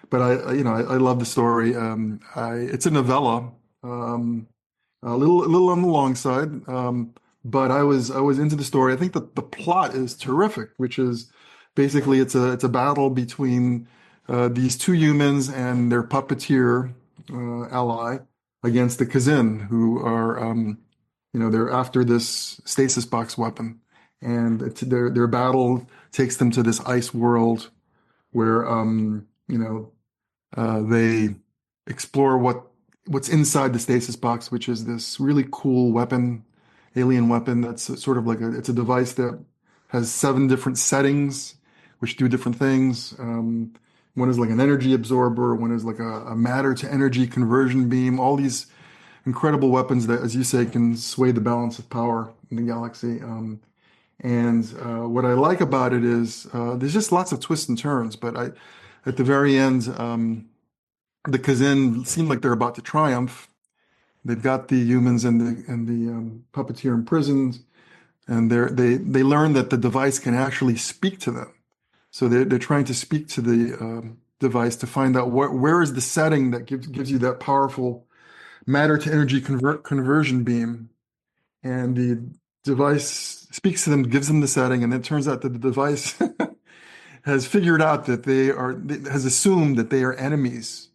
Speaker 2: But I love the story. It's a novella, a little on the long side. But I was into the story. I think that the plot is terrific, which is basically it's a battle between these two humans and their puppeteer ally against the Kzin, who are they're after this stasis box weapon, and their battle takes them to this ice world where they explore what's inside the stasis box, which is this really cool weapon. Alien weapon that's sort of like it's a device that has 7 different settings which do different things. One is like an energy absorber, one is like a matter to energy conversion beam, all these incredible weapons that, as you say, can sway the balance of power in the galaxy. And what I like about it is there's just lots of twists and turns, but at the very end, the Kzin seem like they're about to triumph. They've got the humans and the puppeteer imprisoned, and they learn that the device can actually speak to them. So they're trying to speak to the device to find out where is the setting that gives you that powerful matter to energy conversion beam, and the device speaks to them, gives them the setting, and then it turns out that the device has figured out that has assumed that they are enemies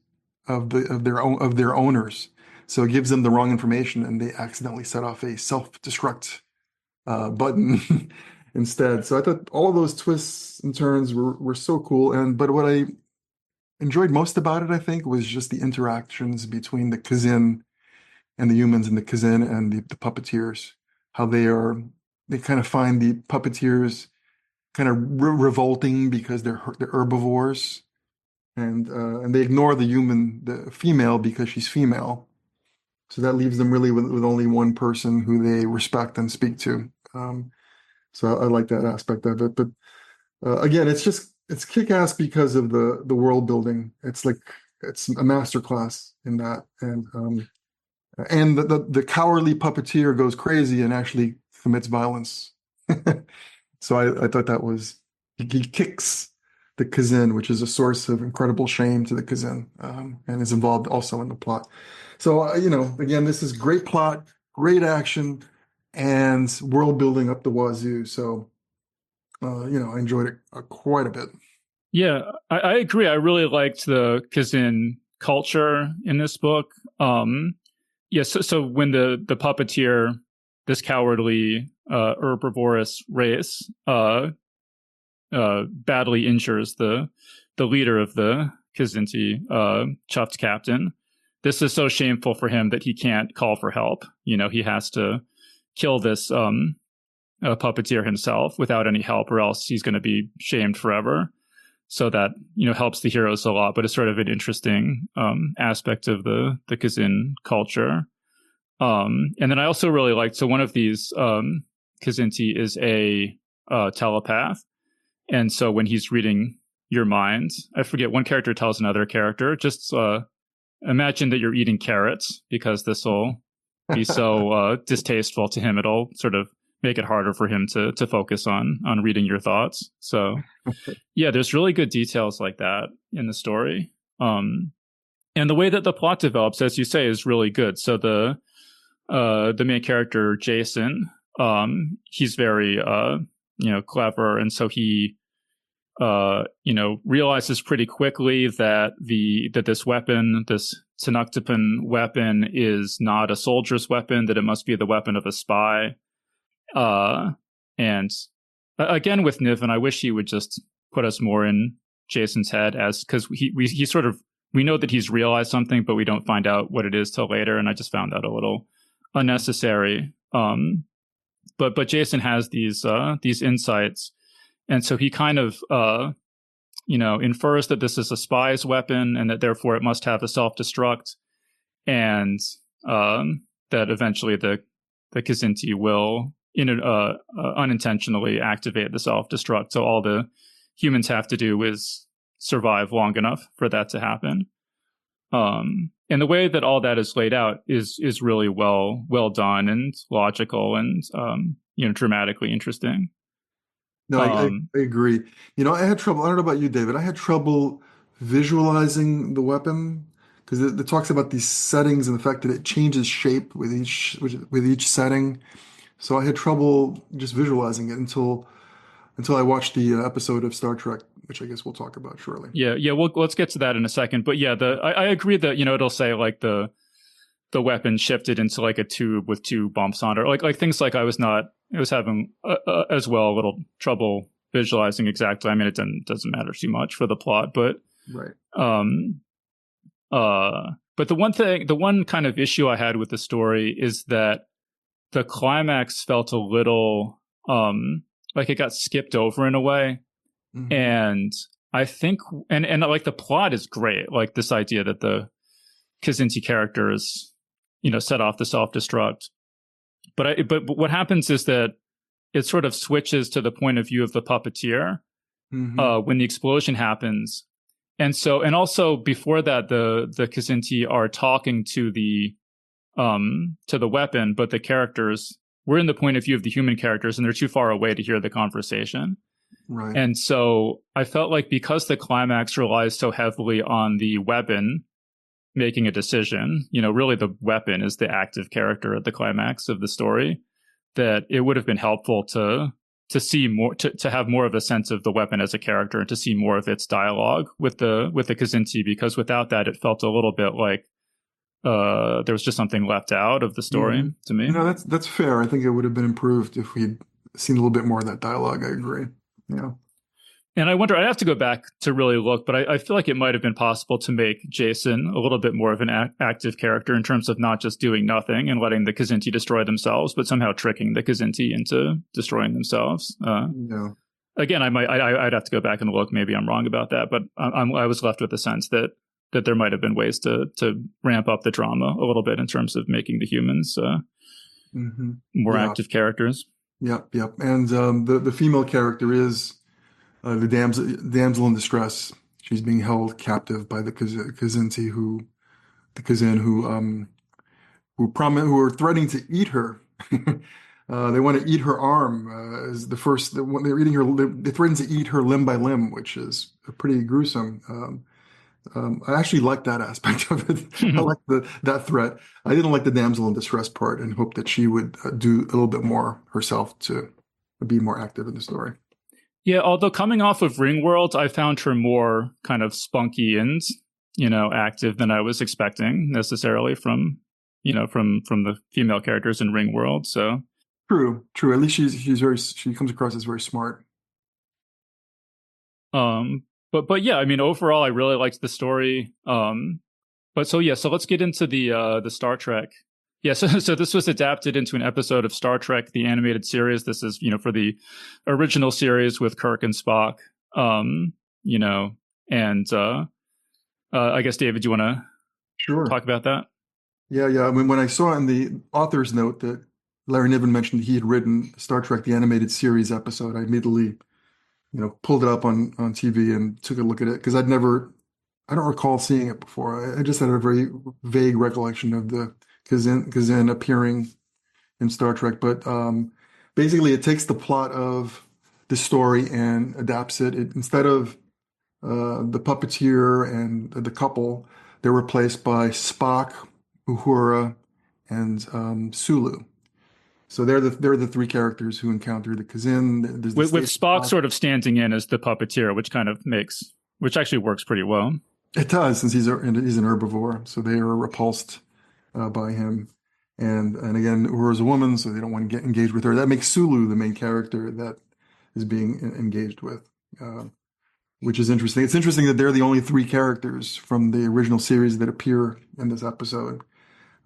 Speaker 2: of their owners. So it gives them the wrong information, and they accidentally set off a self-destruct button instead. So I thought all of those twists and turns were so cool. But what I enjoyed most about it, I think, was just the interactions between the Kzin and the humans, and the Kzin and the puppeteers. How they kind of find the puppeteers kind of revolting because they're herbivores, and they ignore the female, because she's female. So that leaves them really with only one person who they respect and speak to. So I like that aspect of it. But again, it's kick-ass because of the world building. It's a masterclass in that. And the cowardly puppeteer goes crazy and actually commits violence. So I thought that was, he kicks the Kzin, which is a source of incredible shame to the Kzin, and is involved also in the plot. So, again, this is great plot, great action, and world building up the wazoo. So, I enjoyed it quite a bit.
Speaker 1: Yeah, I agree. I really liked the Kzin culture in this book. So when the puppeteer, this cowardly herbivorous race, badly injures the leader of the Kzinti, Chuffed Captain, this is so shameful for him that he can't call for help. He has to kill this puppeteer himself without any help, or else he's going to be shamed forever. So that, helps the heroes a lot, but it's sort of an interesting aspect of the Kazin culture. And then I also really liked, so one of these Kazinti is a telepath. And so when he's reading your mind, I forget, one character tells another character, just imagine that you're eating carrots, because this will be so distasteful to him. It'll sort of make it harder for him to focus on reading your thoughts. So yeah, there's really good details like that in the story. And the way that the plot develops, as you say, is really good. So the main character, Jason, he's very clever, and so he realizes pretty quickly that this weapon, this Tenuktipan weapon, is not a soldier's weapon, that it must be the weapon of a spy. And again, with Niven, I wish he would just put us more in Jason's head, because he sort of, we know that he's realized something, but we don't find out what it is till later, and I just found that a little unnecessary. But Jason has these insights, and so he kind of infers that this is a spy's weapon, and that therefore it must have a self-destruct, and that eventually the Kazinti will unintentionally activate the self-destruct. So all the humans have to do is survive long enough for that to happen. And the way that all that is laid out is really well done and logical and dramatically interesting.
Speaker 2: No, I agree. I had trouble. I don't know about you, David. I had trouble visualizing the weapon, because it talks about these settings and the fact that it changes shape with each setting. So I had trouble just visualizing it until I watched the episode of Star Trek, which I guess we'll talk about shortly.
Speaker 1: Yeah. Let's get to that in a second. But yeah, I agree that it'll say like the weapon shifted into like a tube with two bumps on it, or like things like I was having as well a little trouble visualizing exactly. I mean, it doesn't matter too much for the plot, but
Speaker 2: right.
Speaker 1: But the one kind of issue I had with the story is that the climax felt a little like it got skipped over in a way. Mm-hmm. And I think, and like the plot is great, like this idea that the Kazinti characters, set off the self-destruct. But what happens is that it sort of switches to the point of view of the puppeteer when the explosion happens. And also before that, the Kazinti are talking to the weapon, but the characters, we're in the point of view of the human characters, and they're too far away to hear the conversation.
Speaker 2: Right.
Speaker 1: And so I felt like because the climax relies so heavily on the weapon making a decision, really the weapon is the active character at the climax of the story, that it would have been helpful to see more, to have more of a sense of the weapon as a character, and to see more of its dialogue with the Kazinti, because without that, it felt a little bit like there was just something left out of the story to me.
Speaker 2: That's fair. I think it would have been improved if we'd seen a little bit more of that dialogue. I agree. Yeah.
Speaker 1: And I wonder, I'd have to go back to really look, but I feel like it might have been possible to make Jason a little bit more of an active character, in terms of not just doing nothing and letting the Kazinti destroy themselves, but somehow tricking the Kazinti into destroying themselves. Again, I'd have to go back and look. Maybe I'm wrong about that, but I was left with the sense that there might have been ways to ramp up the drama a little bit in terms of making the humans more active characters.
Speaker 2: Yep. And the female character is the damsel in distress. She's being held captive by the Kazinti, who are threatening to eat her. They want to eat her arm as the first. When they're eating her, they threaten to eat her limb by limb, which is pretty gruesome. I actually like that aspect of it. I like that threat. I didn't like the damsel in distress part, and hope that she would do a little bit more herself to be more active in the story.
Speaker 1: Yeah, although coming off of Ringworld, I found her more kind of spunky and, active than I was expecting necessarily from the female characters in Ringworld. So
Speaker 2: true. At least she comes across as very smart.
Speaker 1: But yeah, I mean, overall, I really liked the story. But so yeah, so let's get into the Star Trek. Yeah, so this was adapted into an episode of Star Trek, the animated series. This is, for the original series with Kirk and Spock. You know, and I guess, David, do you want to
Speaker 2: Sure.
Speaker 1: talk about that?
Speaker 2: Yeah, yeah. I mean, when I saw in the author's note that Larry Niven mentioned he had written Star Trek, the animated series episode, I immediately, pulled it up on TV and took a look at it because I don't recall seeing it before. I just had a very vague recollection of the Kazin appearing in Star Trek. But basically, it takes the plot of the story and adapts it. Instead of the puppeteer and the couple, they're replaced by Spock, Uhura, and Sulu. So they're the three characters who encounter the Kazin. There's the
Speaker 1: With Spock
Speaker 2: pod.
Speaker 1: sort of standing in as the puppeteer, which actually works pretty well.
Speaker 2: It does, since he's an herbivore, so they are repulsed by him. And again, Uhura's a woman, so they don't want to get engaged with her. That makes Sulu the main character that is being engaged with, which is interesting. It's interesting that they're the only three characters from the original series that appear in this episode.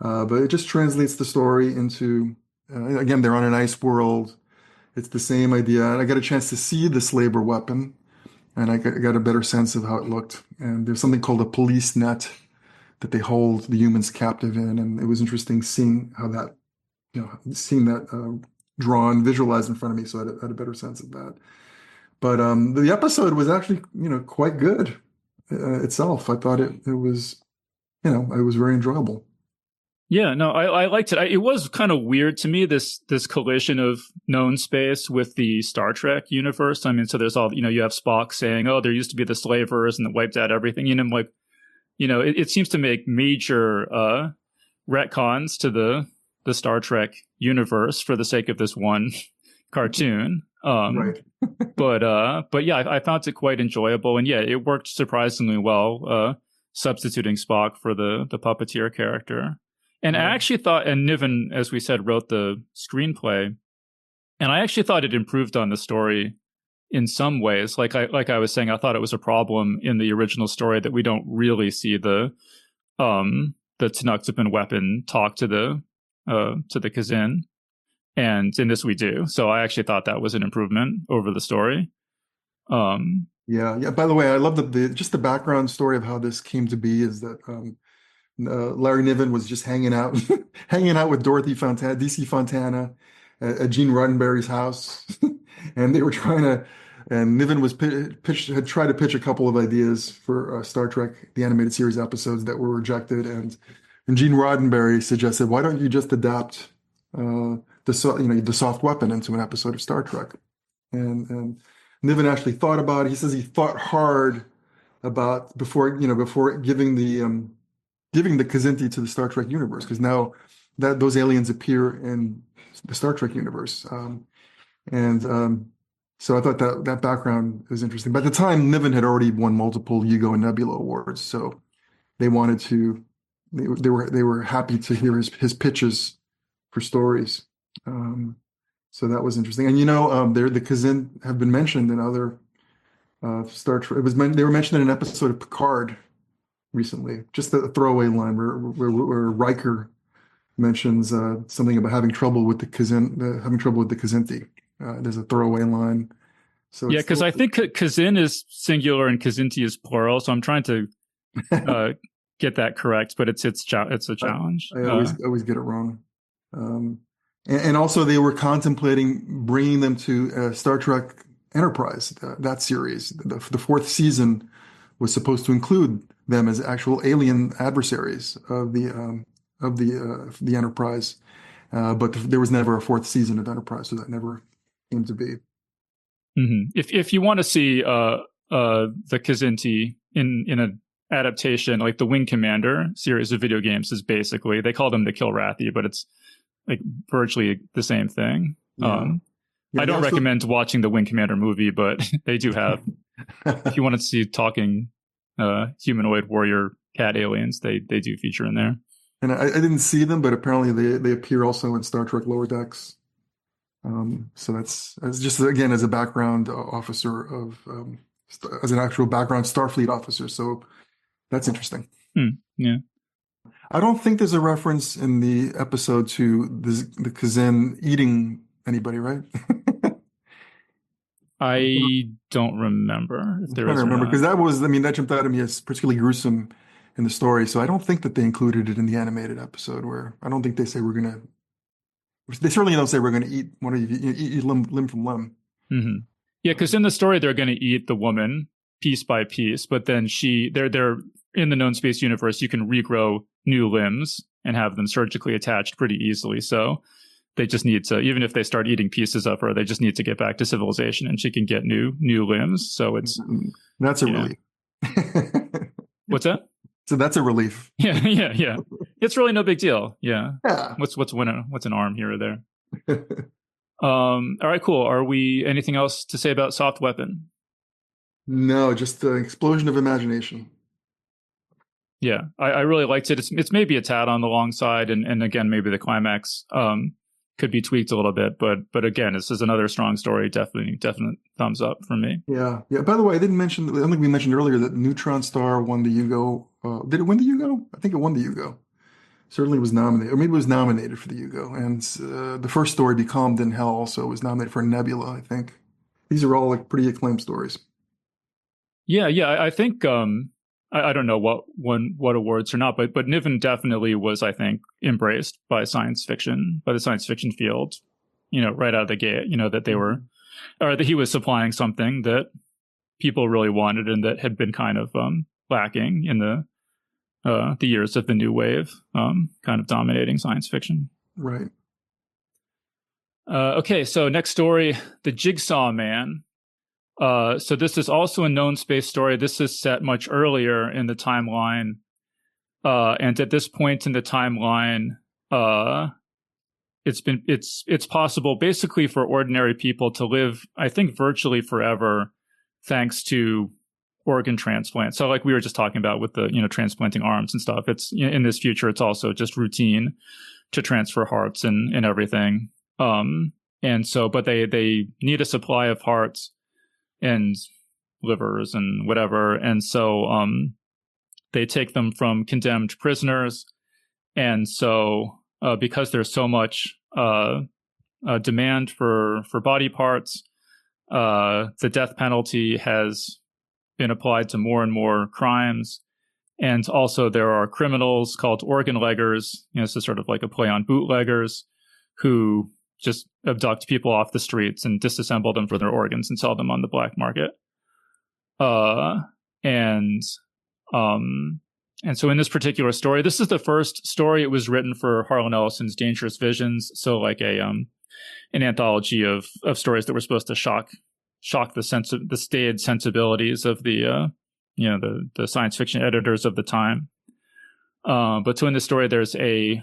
Speaker 2: But it just translates the story into, again, they're on an ice world. It's the same idea. And I got a chance to see this labor weapon, and I got a better sense of how it looked. And there's something called a police net that they hold the humans captive in. And it was interesting seeing how that, seeing that drawn, visualized in front of me. So I had a better sense of that. But the episode was actually, quite good itself. I thought it was, it was very enjoyable.
Speaker 1: Yeah, no, I liked it. It was kind of weird to me, this collision of known space with the Star Trek universe. I mean, so there's all, you have Spock saying, "Oh, there used to be the slavers and it wiped out everything." And I'm like, it seems to make major retcons to the Star Trek universe for the sake of this one cartoon.
Speaker 2: Right.
Speaker 1: But yeah, I found it quite enjoyable, and yeah, it worked surprisingly well, substituting Spock for the puppeteer character. And I actually thought, and Niven, as we said, wrote the screenplay, and I actually thought it improved on the story in some ways. Like I was saying, I thought it was a problem in the original story that we don't really see the Tenochtitlan weapon talk to the Kazin, and in this we do. So I actually thought that was an improvement over the story.
Speaker 2: Yeah. By the way, I love just the background story of how this came to be is that Larry Niven was just hanging out with Dorothy Fontana, DC Fontana, at Gene Roddenberry's house, and they were and Niven had tried to pitch a couple of ideas for Star Trek, the animated series episodes that were rejected, and Gene Roddenberry suggested, why don't you just adapt the soft weapon into an episode of Star Trek? And Niven actually thought about it. He says he thought hard about before giving the Kzinti to the Star Trek universe, because now that those aliens appear in the Star Trek universe, so I thought that background is interesting. By the time, Niven had already won multiple Hugo and Nebula awards, so they wanted to, they were happy to hear his pitches for stories. So that was interesting. And the Kazin have been mentioned in other Star Trek. They were mentioned in an episode of Picard recently, just a throwaway line where Riker mentions something about having trouble with the Kzinti. There's a throwaway line. So
Speaker 1: yeah, because I think Kazin is singular and Kzinti is plural, so I'm trying to get that correct, but it's a challenge.
Speaker 2: I always get it wrong. And also they were contemplating bringing them to Star Trek Enterprise, that series. The fourth season was supposed to include them as actual alien adversaries of the Enterprise, but there was never a fourth season of Enterprise, so that never came to be.
Speaker 1: Mm-hmm. If you want to see the Kzinti in an adaptation, like the Wing Commander series of video games, is basically, they call them the Kilrathi, but it's like virtually the same thing.
Speaker 2: Yeah.
Speaker 1: I don't recommend watching the Wing Commander movie, but they do have. If you want to see talking humanoid warrior cat aliens, they do feature in there.
Speaker 2: And I didn't see them, but apparently they appear also in Star Trek Lower Decks. So that's just, again, as a background officer as an actual background Starfleet officer. So that's interesting.
Speaker 1: Yeah.
Speaker 2: I don't think there's a reference in the episode to the Kazin eating anybody, right?
Speaker 1: I don't remember if
Speaker 2: I'm
Speaker 1: there
Speaker 2: trying to
Speaker 1: is or
Speaker 2: remember
Speaker 1: not.
Speaker 2: because that was, I mean, that jumped out at me as particularly gruesome in the story. So I don't think that they included it in the animated episode where I don't think they say we're gonna. They certainly don't say we're gonna eat one of you, eat limb from limb.
Speaker 1: Hmm. Yeah, because in the story they're going to eat the woman piece by piece, but then they're in the known space universe. You can regrow new limbs and have them surgically attached pretty easily. So they just need to, even if they start eating pieces of her, they just need to get back to civilization, and she can get new limbs. So it's
Speaker 2: That's a
Speaker 1: yeah.
Speaker 2: relief.
Speaker 1: What's that?
Speaker 2: So that's a relief.
Speaker 1: Yeah, yeah, yeah. It's really no big deal. Yeah.
Speaker 2: Yeah.
Speaker 1: What's an arm here or there? All right, cool. Are we anything else to say about Soft Weapon?
Speaker 2: No, just an explosion of imagination.
Speaker 1: Yeah, I really liked it. It's maybe a tad on the long side, and again, maybe the climax could be tweaked a little bit, but again, this is another strong story. Definite thumbs up for me.
Speaker 2: Yeah, yeah. By the way, I didn't mention. I don't think we mentioned earlier that Neutron Star won the Hugo. Did it win the Hugo? I think it won the Hugo. Certainly was nominated, or maybe it was nominated for the Hugo. And the first story, Becalmed in Hell, also was nominated for a Nebula, I think. These are all like pretty acclaimed stories.
Speaker 1: Yeah, yeah. I think I don't know what won what awards or not, but Niven definitely was, I think, embraced by the science fiction field. Right out of the gate. That they were, or that he was supplying something that people really wanted and that had been kind of lacking in the years of the new wave, kind of dominating science fiction.
Speaker 2: Right.
Speaker 1: Okay, so next story, The Jigsaw Man. So this is also a known space story. This is set much earlier in the timeline. And at this point in the timeline, it's possible basically for ordinary people to live, I think, virtually forever, thanks to organ transplant. So like we were just talking about with the, transplanting arms and stuff, it's in this future, it's also just routine to transfer hearts and everything. And so, but they need a supply of hearts and livers and whatever. And so, they take them from condemned prisoners. And so, because there's so much, demand for body parts, the death penalty has been applied to more and more crimes. And also there are criminals called organ leggers. This is sort of like a play on bootleggers who just abduct people off the streets and disassemble them for their organs and sell them on the black market. And so in this particular story, this is the first story. It was written for Harlan Ellison's Dangerous Visions. So like an anthology of stories that were supposed to shock the staid sensibilities of the science fiction editors of the time. But so in this story, there's a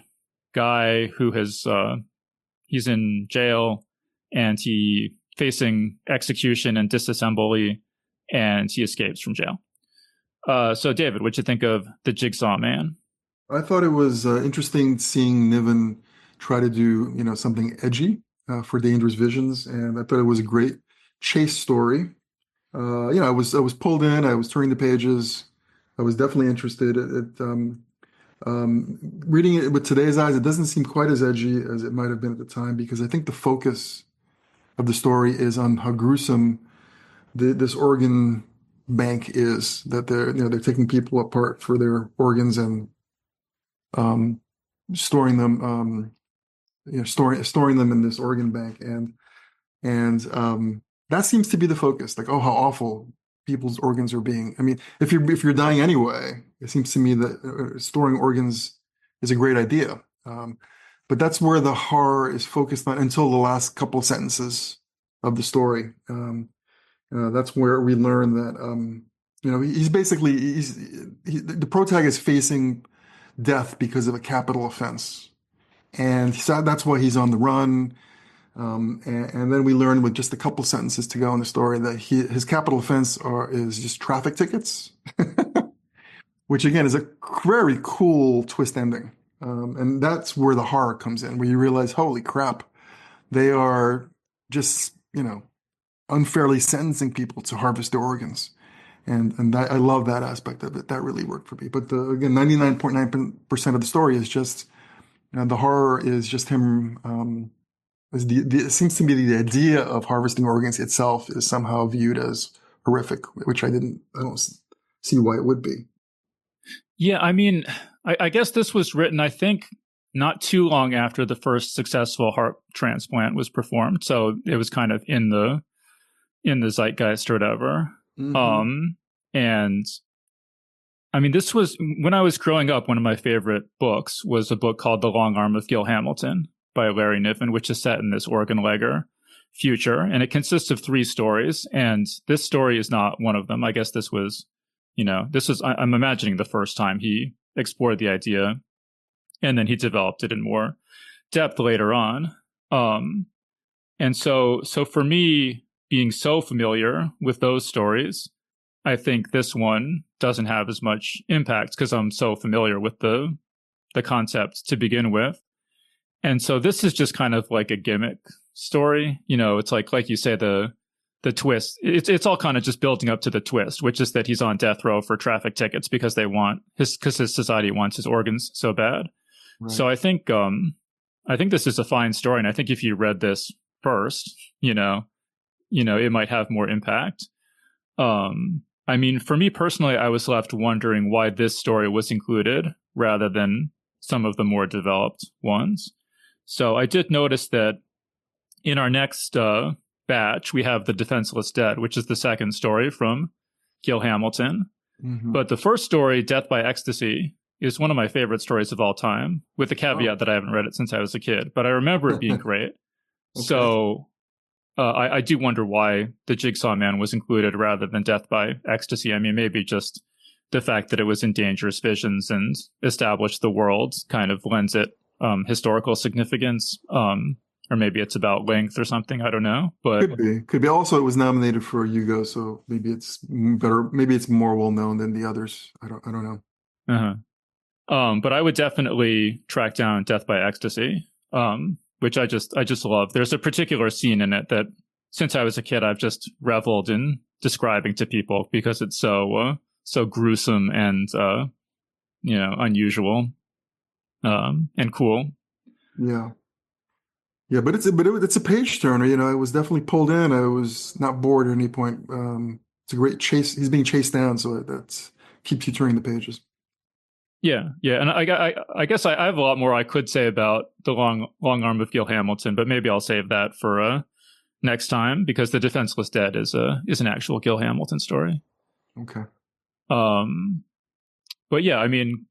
Speaker 1: guy who he's in jail and he facing execution and disassembly, and he escapes from jail. So David, what'd you think of The Jigsaw Man?
Speaker 2: I thought it was interesting seeing Niven try to do, something edgy for Dangerous Visions, and I thought it was a great chase story. I was pulled in. I was turning the pages. I was definitely interested. Reading it with today's eyes, it doesn't seem quite as edgy as it might have been at the time because I think the focus of the story is on how gruesome this organ bank is. That they're taking people apart for their organs and storing them, storing them in this organ bank, and that seems to be the focus. Like, oh, how awful people's organs are being. I mean, if you're dying anyway, it seems to me that storing organs is a great idea. But that's where the horror is focused on until the last couple of sentences of the story. That's where we learn that he's basically the protagonist is facing death because of a capital offense, and so that's why he's on the run. And then we learn with just a couple sentences to go in the story that his capital offense is just traffic tickets, which again is a very cool twist ending. And that's where the horror comes in, where you realize, holy crap, they are just, unfairly sentencing people to harvest their organs. And I love that aspect of it. That really worked for me. But again, 99.9% of the story is just the horror is just him. It seems to me the idea of harvesting organs itself is somehow viewed as horrific, which I don't see why it would be.
Speaker 1: Yeah, I mean, I guess this was written, I think, not too long after the first successful heart transplant was performed, so it was kind of in the zeitgeist or whatever.
Speaker 2: Mm-hmm.
Speaker 1: And I mean, this was when I was growing up. One of my favorite books was a book called The Long Arm of Gil Hamilton by Larry Niven, which is set in this Oregon Legger future, and it consists of 3 stories. And this story is not one of them. I guess this was, I'm imagining the first time he explored the idea, and then he developed it in more depth later on. And so for me, being so familiar with those stories, I think this one doesn't have as much impact because I'm so familiar with the concept to begin with. And so this is just kind of like a gimmick story. It's like you say, the twist. It's all kind of just building up to the twist, which is that he's on death row for traffic tickets because his society wants his organs so bad. Right. So I think this is a fine story, and I think if you read this first, it might have more impact. I mean, for me personally, I was left wondering why this story was included rather than some of the more developed ones. So I did notice that in our next batch, we have The Defenseless Dead, which is the second story from Gil Hamilton. Mm-hmm. But the first story, Death by Ecstasy, is one of my favorite stories of all time, with the caveat that I haven't read it since I was a kid. But I remember it being great. Okay. So I do wonder why the Jigsaw Man was included rather than Death by Ecstasy. I mean, maybe just the fact that it was in Dangerous Visions and established the world kind of lends it historical significance. Or maybe it's about length or something. I don't know. But
Speaker 2: could be. Also, it was nominated for a Hugo, so maybe it's better. Maybe it's more well known than the others. I don't know.
Speaker 1: But I would definitely track down Death by Ecstasy. Which I just love. There's a particular scene in it that, since I was a kid, I've just reveled in describing to people because it's so gruesome and unusual and cool.
Speaker 2: Yeah, but it's a page turner. I was definitely pulled in. I was not bored at any point. It's a great chase. He's being chased down, so that keeps you turning the pages.
Speaker 1: Yeah, and I guess I have a lot more I could say about the long arm of Gil Hamilton, but maybe I'll save that for next time, because The Defenseless Dead is an actual Gil Hamilton story.
Speaker 2: Okay.
Speaker 1: But yeah, I mean,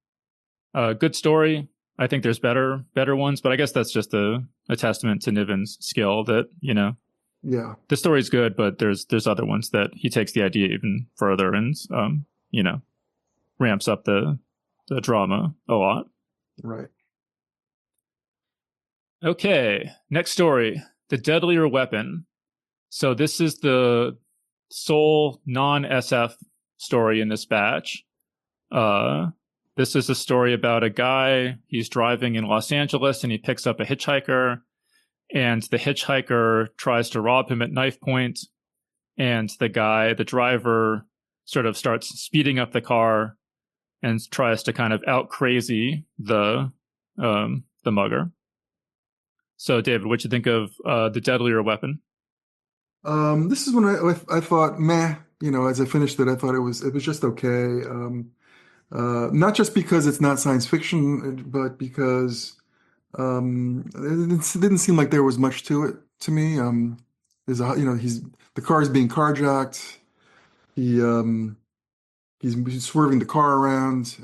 Speaker 1: good story. I think there's better ones, but I guess that's just a testament to Niven's skill that
Speaker 2: Yeah,
Speaker 1: the story's good, but there's other ones that he takes the idea even further and ramps up the drama a lot.
Speaker 2: Right.
Speaker 1: Okay, next story, The Deadlier Weapon. So this is the sole non-SF story in this batch. This is a story about a guy. He's driving in Los Angeles and he picks up a hitchhiker, and the hitchhiker tries to rob him at knife point, and the driver sort of starts speeding up the car and tries to kind of out crazy the mugger. So, David, what'd you think of The Deadlier Weapon?
Speaker 2: This is when I thought, meh. As I finished it, I thought it was just okay. Not just because it's not science fiction, but because it didn't seem like there was much to it to me. The car is being carjacked. He's swerving the car around.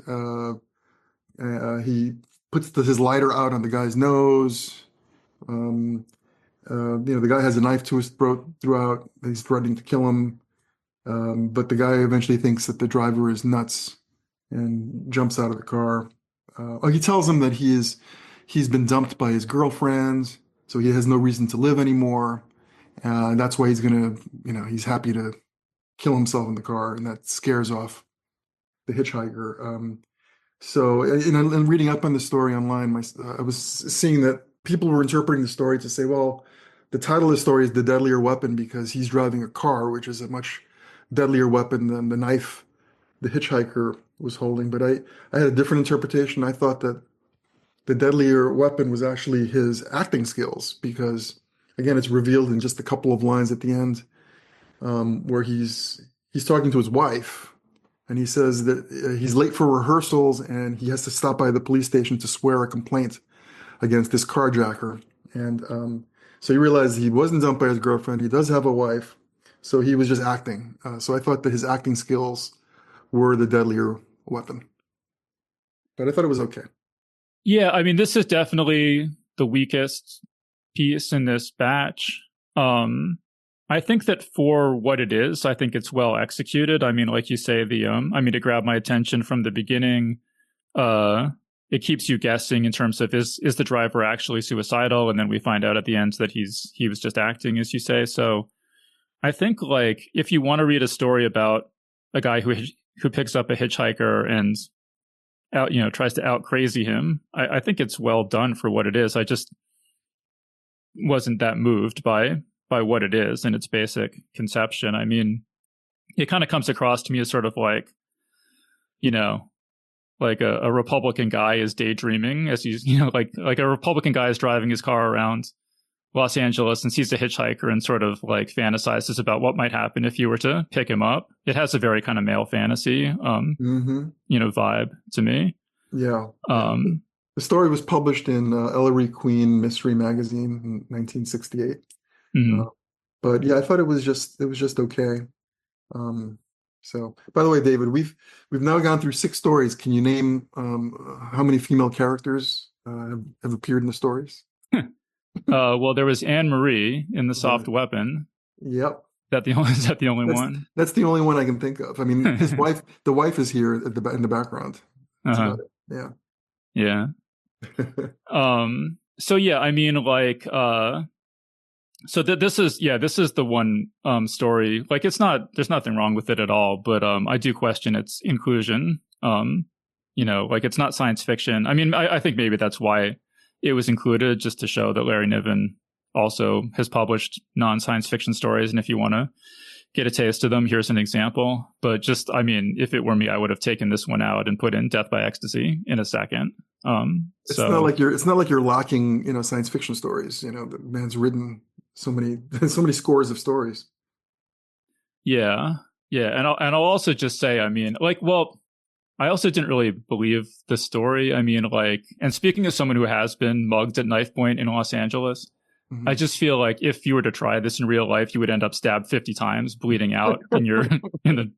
Speaker 2: He puts his lighter out on the guy's nose. The guy has a knife to his throat throughout. He's threatening to kill him. But the guy eventually thinks that the driver is nuts and jumps out of the car. He tells him that he's been dumped by his girlfriend, so he has no reason to live anymore. That's why he's happy to kill himself in the car, and that scares off the hitchhiker. And reading up on the story online, I was seeing that people were interpreting the story to say, well, the title of the story is The Deadlier Weapon because he's driving a car, which is a much deadlier weapon than the knife the hitchhiker was holding. But I had a different interpretation. I thought that the deadlier weapon was actually his acting skills because, again, it's revealed in just a couple of lines at the end, where he's talking to his wife, and he says that he's late for rehearsals and he has to stop by the police station to swear a complaint against this carjacker. And so he realized he wasn't dumped by his girlfriend. He does have a wife, so he was just acting. So I thought that his acting skills were the deadlier weapon, but I thought it was okay.
Speaker 1: Yeah, I mean, this is definitely the weakest piece in this batch. I think that for what it is, I think it's well executed. I mean, like you say, it grabbed my attention from the beginning. It keeps you guessing in terms of is the driver actually suicidal, and then we find out at the end that he was just acting, as you say. So I think, like, if you want to read a story about a guy who picks up a hitchhiker and tries to out crazy him, I think it's well done for what it is. I just wasn't that moved by what it is in its basic conception. I mean, it kind of comes across to me as sort of like, like a Republican guy is daydreaming as he's, like a Republican guy is driving his car around Los Angeles and sees a hitchhiker and sort of like fantasizes about what might happen if you were to pick him up. It has a very kind of male fantasy, vibe to me.
Speaker 2: Yeah. The story was published in Ellery Queen Mystery Magazine in 1968.
Speaker 1: Mm-hmm.
Speaker 2: But yeah, I thought it was just okay. So, by the way, David, we've now gone through 6 stories. Can you name how many female characters have appeared in the stories?
Speaker 1: Well, there was Anne Marie in The Soft Weapon.
Speaker 2: Yep.
Speaker 1: Is that the only one?
Speaker 2: That's the only one I can think of. I mean, the wife is here in the background. That's about it. Yeah.
Speaker 1: Yeah. So yeah, I mean, like, so this is the one story. Like, there's nothing wrong with it at all, but I do question its inclusion. Like, it's not science fiction. I mean, I think maybe that's why it was included, just to show that Larry Niven also has published non-science fiction stories, and if you want to get a taste of them, here's an example. But just, I mean, if it were me, I would have taken this one out and put in Death by Ecstasy in a second.
Speaker 2: It's not like you're locking, science fiction stories. The man's written so many scores of stories.
Speaker 1: Yeah. And I'll also just say, I mean, like, well, I also didn't really believe the story. I mean, like, and speaking as someone who has been mugged at knife point in Los Angeles, mm-hmm. I just feel like if you were to try this in real life, you would end up stabbed 50 times, bleeding out in the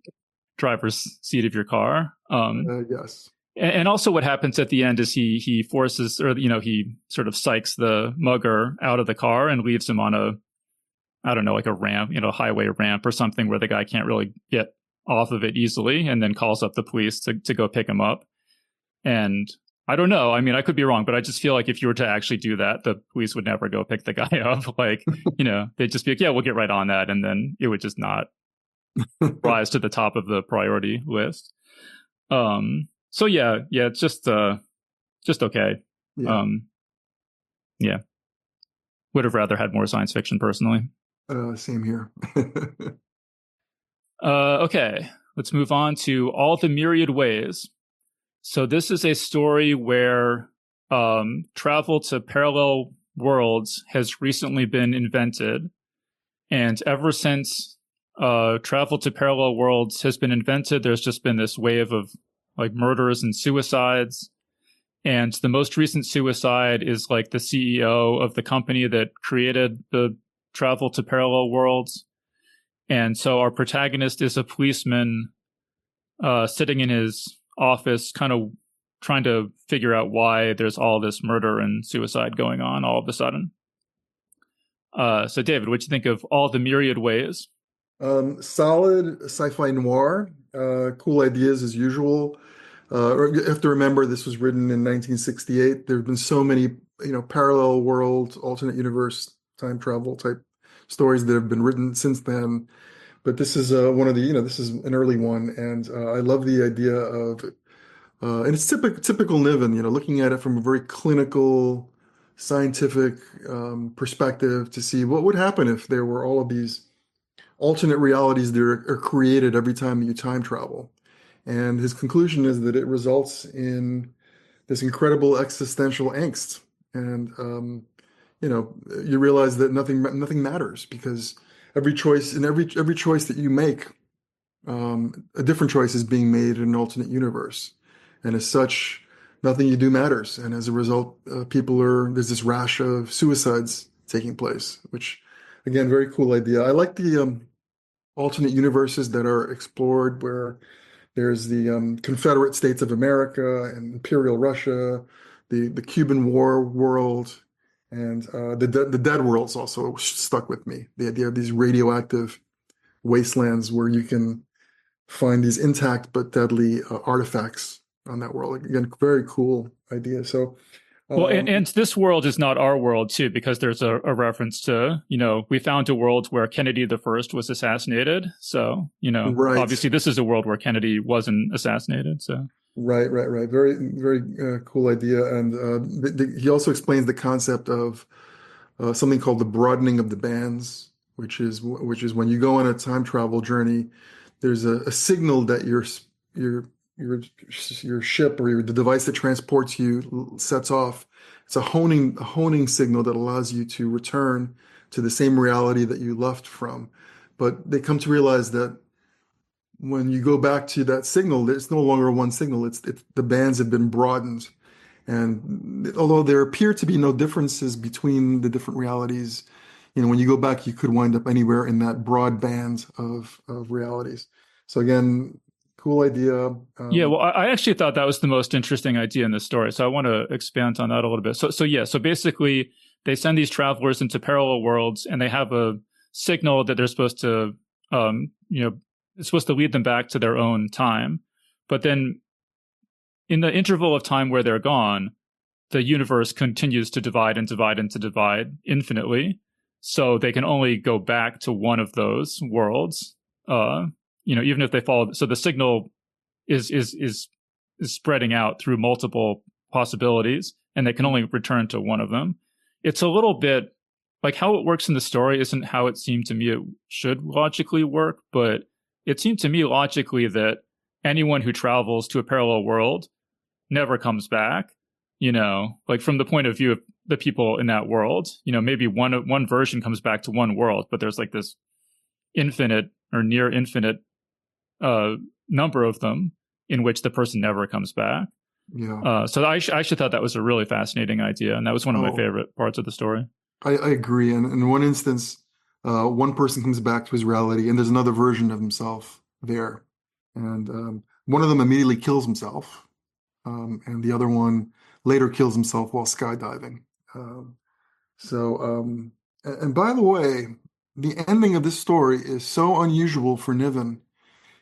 Speaker 1: driver's seat of your car.
Speaker 2: Yes.
Speaker 1: And also what happens at the end is he forces, or, he sort of psychs the mugger out of the car and leaves him on like a ramp, highway ramp or something where the guy can't really get off of it easily, and then calls up the police to go pick him up. And I don't know. I mean, I could be wrong, but I just feel like if you were to actually do that, the police would never go pick the guy up. Like, they'd just be like, yeah, we'll get right on that. And then it would just not rise to the top of the priority list. So yeah, it's just okay.
Speaker 2: Yeah.
Speaker 1: Yeah. Would have rather had more science fiction personally.
Speaker 2: Same here.
Speaker 1: Okay, let's move on to All the Myriad Ways. So this is a story where travel to parallel worlds has recently been invented. And ever since travel to parallel worlds has been invented, there's just been this wave of like murders and suicides. And the most recent suicide is like the CEO of the company that created the travel to parallel worlds. And so our protagonist is a policeman sitting in his office, kind of trying to figure out why there's all this murder and suicide going on all of a sudden. So David, what do you think of All the Myriad Ways?
Speaker 2: Solid sci-fi noir, cool ideas as usual. You have to remember this was written in 1968. There have been so many, parallel world, alternate universe, time travel type stories that have been written since then. But this is one of the, this is an early one, and I love the idea of, and it's typical Niven, looking at it from a very clinical, scientific perspective to see what would happen if there were all of these alternate realities that are created every time you time travel. And his conclusion is that it results in this incredible existential angst. And you realize that nothing matters because every choice every choice that you make, a different choice is being made in an alternate universe, and as such, nothing you do matters. And as a result, there's this rash of suicides taking place, which, again, very cool idea. I like the alternate universes that are explored where there's the Confederate States of America and Imperial Russia, the Cuban War world, and the Dead World's also stuck with me. The idea of these radioactive wastelands where you can find these intact but deadly artifacts on that world. Again, very cool idea. So,
Speaker 1: well, and this world is not our world too, because there's a reference to, we found a world where Kennedy the First was assassinated. So,
Speaker 2: right.
Speaker 1: Obviously this is a world where Kennedy wasn't assassinated. So.
Speaker 2: Right. Very, very cool idea. And he also explains the concept of something called the broadening of the bands, which is when you go on a time travel journey, there's a signal that your ship or the device that transports you sets off. It's a honing signal that allows you to return to the same reality that you left from. But they come to realize that when you go back to that signal, it's no longer one signal. It's the bands have been broadened. And although there appear to be no differences between the different realities, when you go back, you could wind up anywhere in that broad band of realities. So again, cool idea.
Speaker 1: Yeah, well, I actually thought that was the most interesting idea in the story. So I want to expand on that a little bit. So basically they send these travelers into parallel worlds and they have a signal that they're supposed to, it's supposed to lead them back to their own time. But then in the interval of time where they're gone, the universe continues to divide and divide and to divide infinitely. So they can only go back to one of those worlds, even if they follow. So the signal is spreading out through multiple possibilities, and they can only return to one of them. It's a little bit like how it works in the story isn't how it seemed to me it should logically work, but it seemed to me logically that anyone who travels to a parallel world never comes back, like from the point of view of the people in that world, maybe one version comes back to one world, but there's like this infinite or near infinite number of them in which the person never comes back.
Speaker 2: Yeah.
Speaker 1: So I actually thought that was a really fascinating idea, and that was one of my favorite parts of the story.
Speaker 2: I agree. And in one instance, one person comes back to his reality, and there's another version of himself there. And one of them immediately kills himself, and the other one later kills himself while skydiving. And by the way, the ending of this story is so unusual for Niven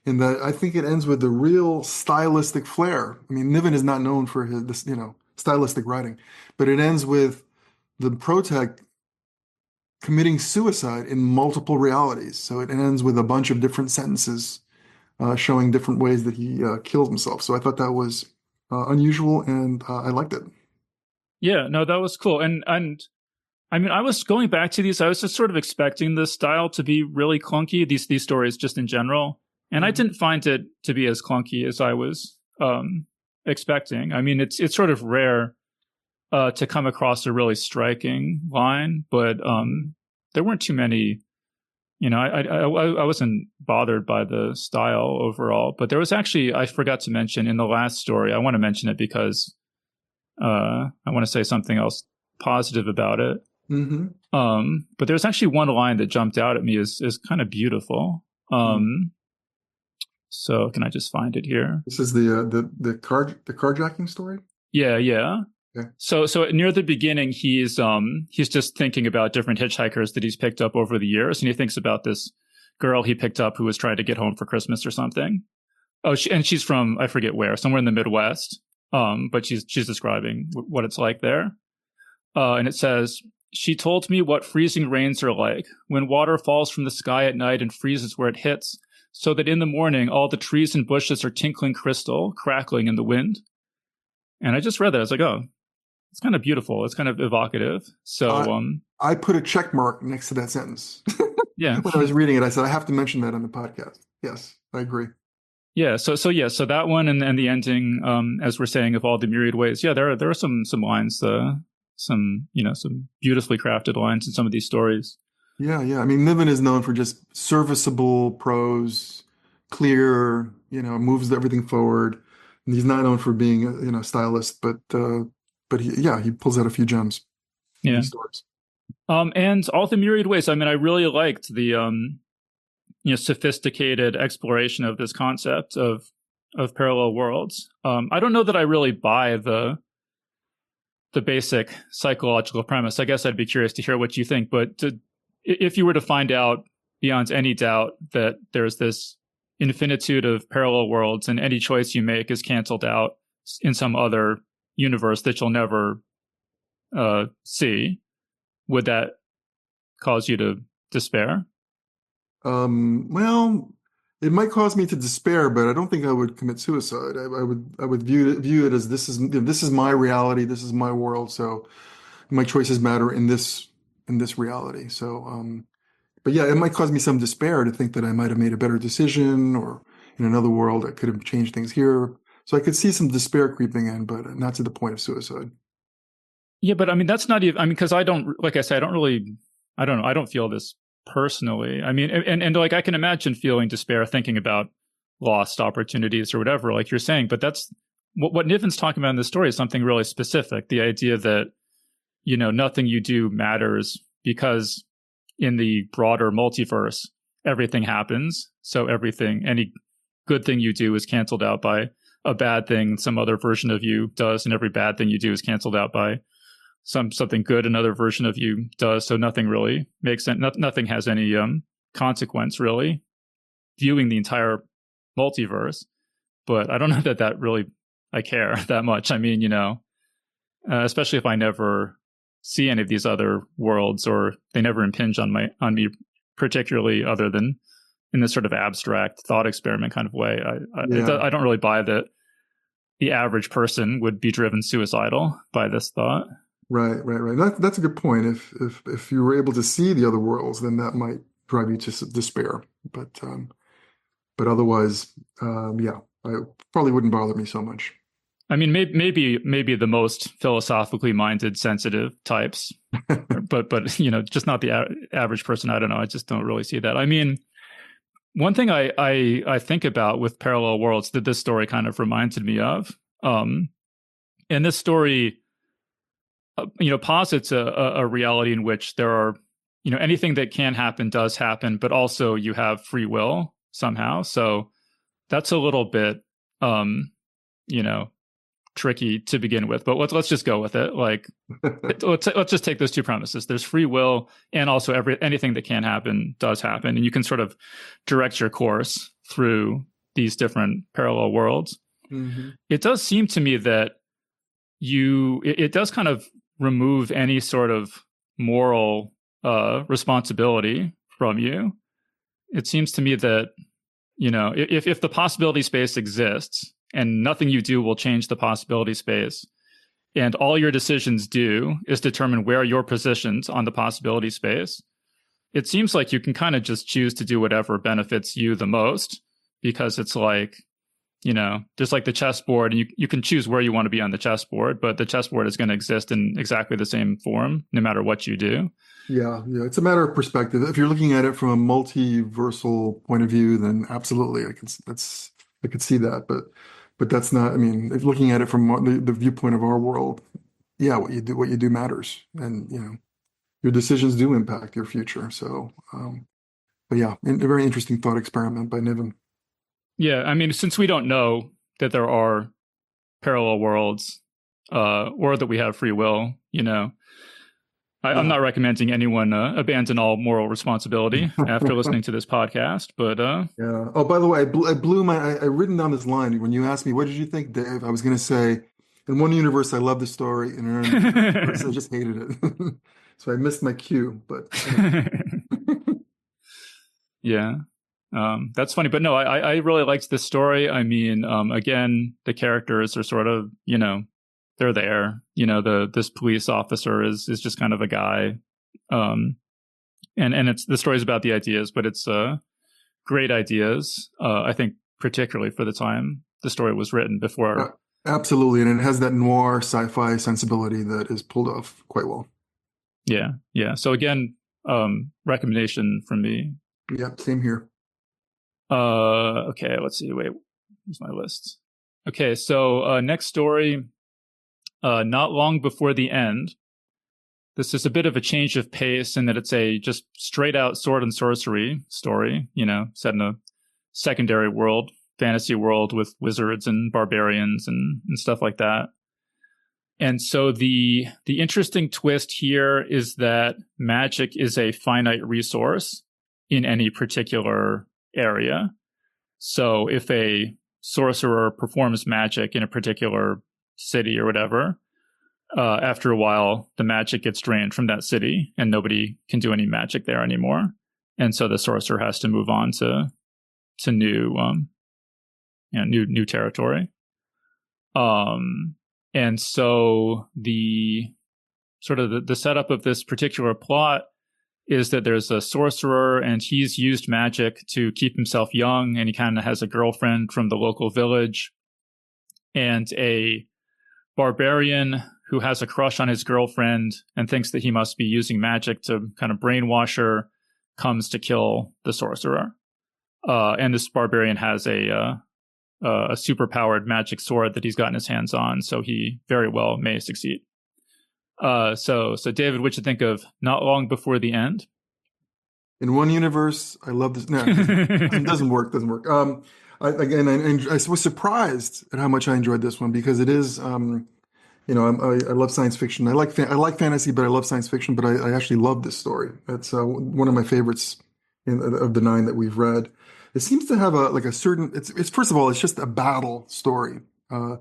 Speaker 2: in that I think it ends with a real stylistic flair. I mean, Niven is not known for his stylistic writing, but it ends with the protag committing suicide in multiple realities. So it ends with a bunch of different sentences showing different ways that he kills himself. So I thought that was unusual, and I liked it.
Speaker 1: Yeah, no, that was cool. And I mean, I was going back to these. I was just sort of expecting the style to be really clunky. These stories, just in general, and I didn't find it to be as clunky as I was expecting. I mean, it's sort of rare to come across a really striking line, but there weren't too many. I wasn't bothered by the style overall, but there was actually, I forgot to mention in the last story. I want to mention it because I want to say something else positive about it. But there's actually one line that jumped out at me is kind of beautiful. So can I just find it here?
Speaker 2: This is the carjacking story.
Speaker 1: Yeah. Okay. So near the beginning, he's just thinking about different hitchhikers that he's picked up over the years, and he thinks about this girl he picked up who was trying to get home for Christmas or something. Oh, and she's from, I forget where, somewhere in the Midwest. But she's describing what it's like there. And it says, "She told me what freezing rains are like, when water falls from the sky at night and freezes where it hits, so that in the morning all the trees and bushes are tinkling crystal, crackling in the wind." And I just read that. I was like, oh, it's kind of beautiful. It's kind of evocative. So
Speaker 2: I put a check mark next to that sentence.
Speaker 1: Yeah.
Speaker 2: When I was reading it, I said, I have to mention that on the podcast. Yes, I agree.
Speaker 1: Yeah, so that one and the ending, as we're saying, of all the myriad ways. Yeah, there are some lines, some beautifully crafted lines in some of these stories.
Speaker 2: Yeah, yeah. I mean, Niven is known for just serviceable prose, clear, moves everything forward. And he's not known for being a stylist, but he pulls out a few gems in
Speaker 1: Yeah.
Speaker 2: these stories.
Speaker 1: And all the myriad ways. I mean, I really liked the sophisticated exploration of this concept of parallel worlds. I don't know that I really buy the basic psychological premise. I guess I'd be curious to hear what you think. But if you were to find out beyond any doubt that there's this infinitude of parallel worlds and any choice you make is canceled out in some other universe that you'll never see, would that cause you to despair?
Speaker 2: Well, it might cause me to despair, but I don't think I would commit suicide. I would view it as this is my reality, this is my world, so my choices matter in this reality. So, but yeah, it might cause me some despair to think that I might have made a better decision, or in another world I could have changed things here. So I could see some despair creeping in, but not to the point of suicide.
Speaker 1: Yeah, but I mean, that's not even, I mean, because I don't, like I said, I don't know, I don't feel this personally. I mean, and like I can imagine feeling despair thinking about lost opportunities or whatever, like you're saying, but that's what Niven's talking about in this story is something really specific. The idea that, nothing you do matters because in the broader multiverse, everything happens. So any good thing you do is canceled out by a bad thing some other version of you does, and every bad thing you do is canceled out by something good another version of you does. So nothing really makes sense. Nothing has any consequence, really, viewing the entire multiverse. But I don't know that really I care that much. I mean, especially if I never see any of these other worlds or they never impinge on me particularly, other than in this sort of abstract thought experiment kind of way. I don't really buy that the average person would be driven suicidal by this thought.
Speaker 2: Right. That's a good point. If you were able to see the other worlds, then that might drive you to despair. But otherwise, it probably wouldn't bother me so much.
Speaker 1: I mean, maybe the most philosophically minded, sensitive types, but just not the average person. I don't know. I just don't really see that. I mean, one thing I think about with parallel worlds that this story kind of reminded me of, and this story, posits a reality in which there are, anything that can happen does happen, but also you have free will somehow. So that's a little bit, tricky to begin with, but let's just go with it. Like, let's just take those two premises. There's free will, and also anything that can happen does happen, and you can sort of direct your course through these different parallel worlds.
Speaker 2: Mm-hmm.
Speaker 1: It does seem to me that it does kind of remove any sort of moral responsibility from you. It seems to me that, if the possibility space exists and nothing you do will change the possibility space, and all your decisions do is determine where you're positioned on the possibility space, it seems like you can kind of just choose to do whatever benefits you the most, because it's like, there's like the chessboard, and you can choose where you want to be on the chessboard, but the chessboard is going to exist in exactly the same form no matter what you do.
Speaker 2: Yeah. It's a matter of perspective. If you're looking at it from a multiversal point of view, then absolutely, I could see that. But that's not. I mean, if looking at it from the viewpoint of our world, yeah, what you do matters, and your decisions do impact your future. So, but yeah, a very interesting thought experiment by Niven.
Speaker 1: Yeah, I mean, since we don't know that there are parallel worlds, or that we have free will, I'm not recommending anyone abandon all moral responsibility after listening to this podcast. But
Speaker 2: yeah. Oh, by the way, I written down this line when you asked me, "What did you think, Dave?" I was going to say, in one universe, I love the story, in another universe, I just hated it. So I missed my cue. But
Speaker 1: yeah. That's funny, but no, I really liked this story. I mean, again, the characters are sort of, they're there. This police officer is just kind of a guy, and it's the story's about the ideas, but it's great ideas. I think particularly for the time the story was written before.
Speaker 2: Absolutely, and it has that noir sci-fi sensibility that is pulled off quite well.
Speaker 1: Yeah. So again, recommendation from me.
Speaker 2: Yeah, same here.
Speaker 1: Okay, let's see. Wait, where's my list? Okay, so next story, Not Long Before the End. This is a bit of a change of pace in that it's a just straight out sword and sorcery story, set in a secondary world, fantasy world with wizards and barbarians and stuff like that. And so the interesting twist here is that magic is a finite resource in any particular area. So if a sorcerer performs magic in a particular city or whatever, after a while, the magic gets drained from that city and nobody can do any magic there anymore. And so the sorcerer has to move on to new territory. And so the sort of the setup of this particular plot is that there's a sorcerer and he's used magic to keep himself young, and he kind of has a girlfriend from the local village, and a barbarian who has a crush on his girlfriend and thinks that he must be using magic to kind of brainwash her, comes to kill the sorcerer. And this barbarian has a super-powered magic sword that he's gotten his hands on, so he very well may succeed. So David, what you think of Not Long Before the End?
Speaker 2: In one universe, I love this. No, it doesn't work. I was surprised at how much I enjoyed this one because it is, I love science fiction. I like fantasy, but I love science fiction. But I actually love this story. It's one of my favorites of the 9 that we've read. It seems to have a certain. It's first of all, it's just a battle story. A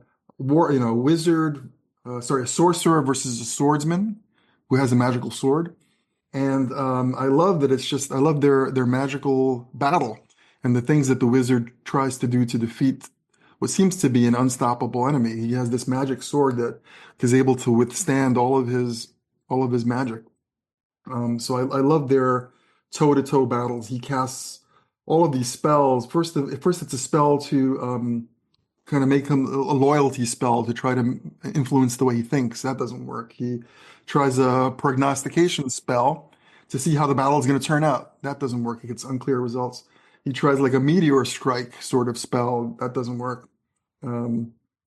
Speaker 2: sorcerer versus a swordsman who has a magical sword. And I love that I love their magical battle and the things that the wizard tries to do to defeat what seems to be an unstoppable enemy. He has this magic sword that is able to withstand all of his magic. So I love their toe-to-toe battles. He casts all of these spells. First it's a spell to kind of make him a loyalty spell to try to influence the way he thinks. That doesn't work. He tries a prognostication spell to see how the battle is going to turn out. That doesn't work. He gets unclear results. He tries like a meteor strike sort of spell. That doesn't work.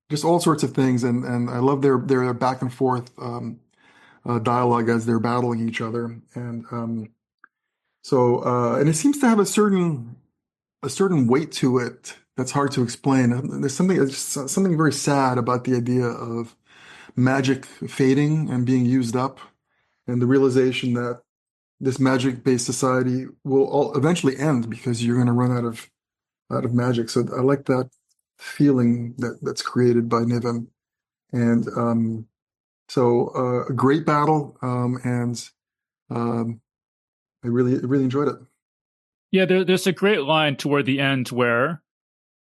Speaker 2: Just all sorts of things. And I love their back and forth dialogue as they're battling each other. And and it seems to have a certain weight to it that's hard to explain. There's something very sad about the idea of magic fading and being used up, and the realization that this magic-based society will all eventually end because you're going to run out of magic. So I like that feeling that's created by Niven, and a great battle, and I really enjoyed it.
Speaker 1: Yeah, there's a great line toward the end where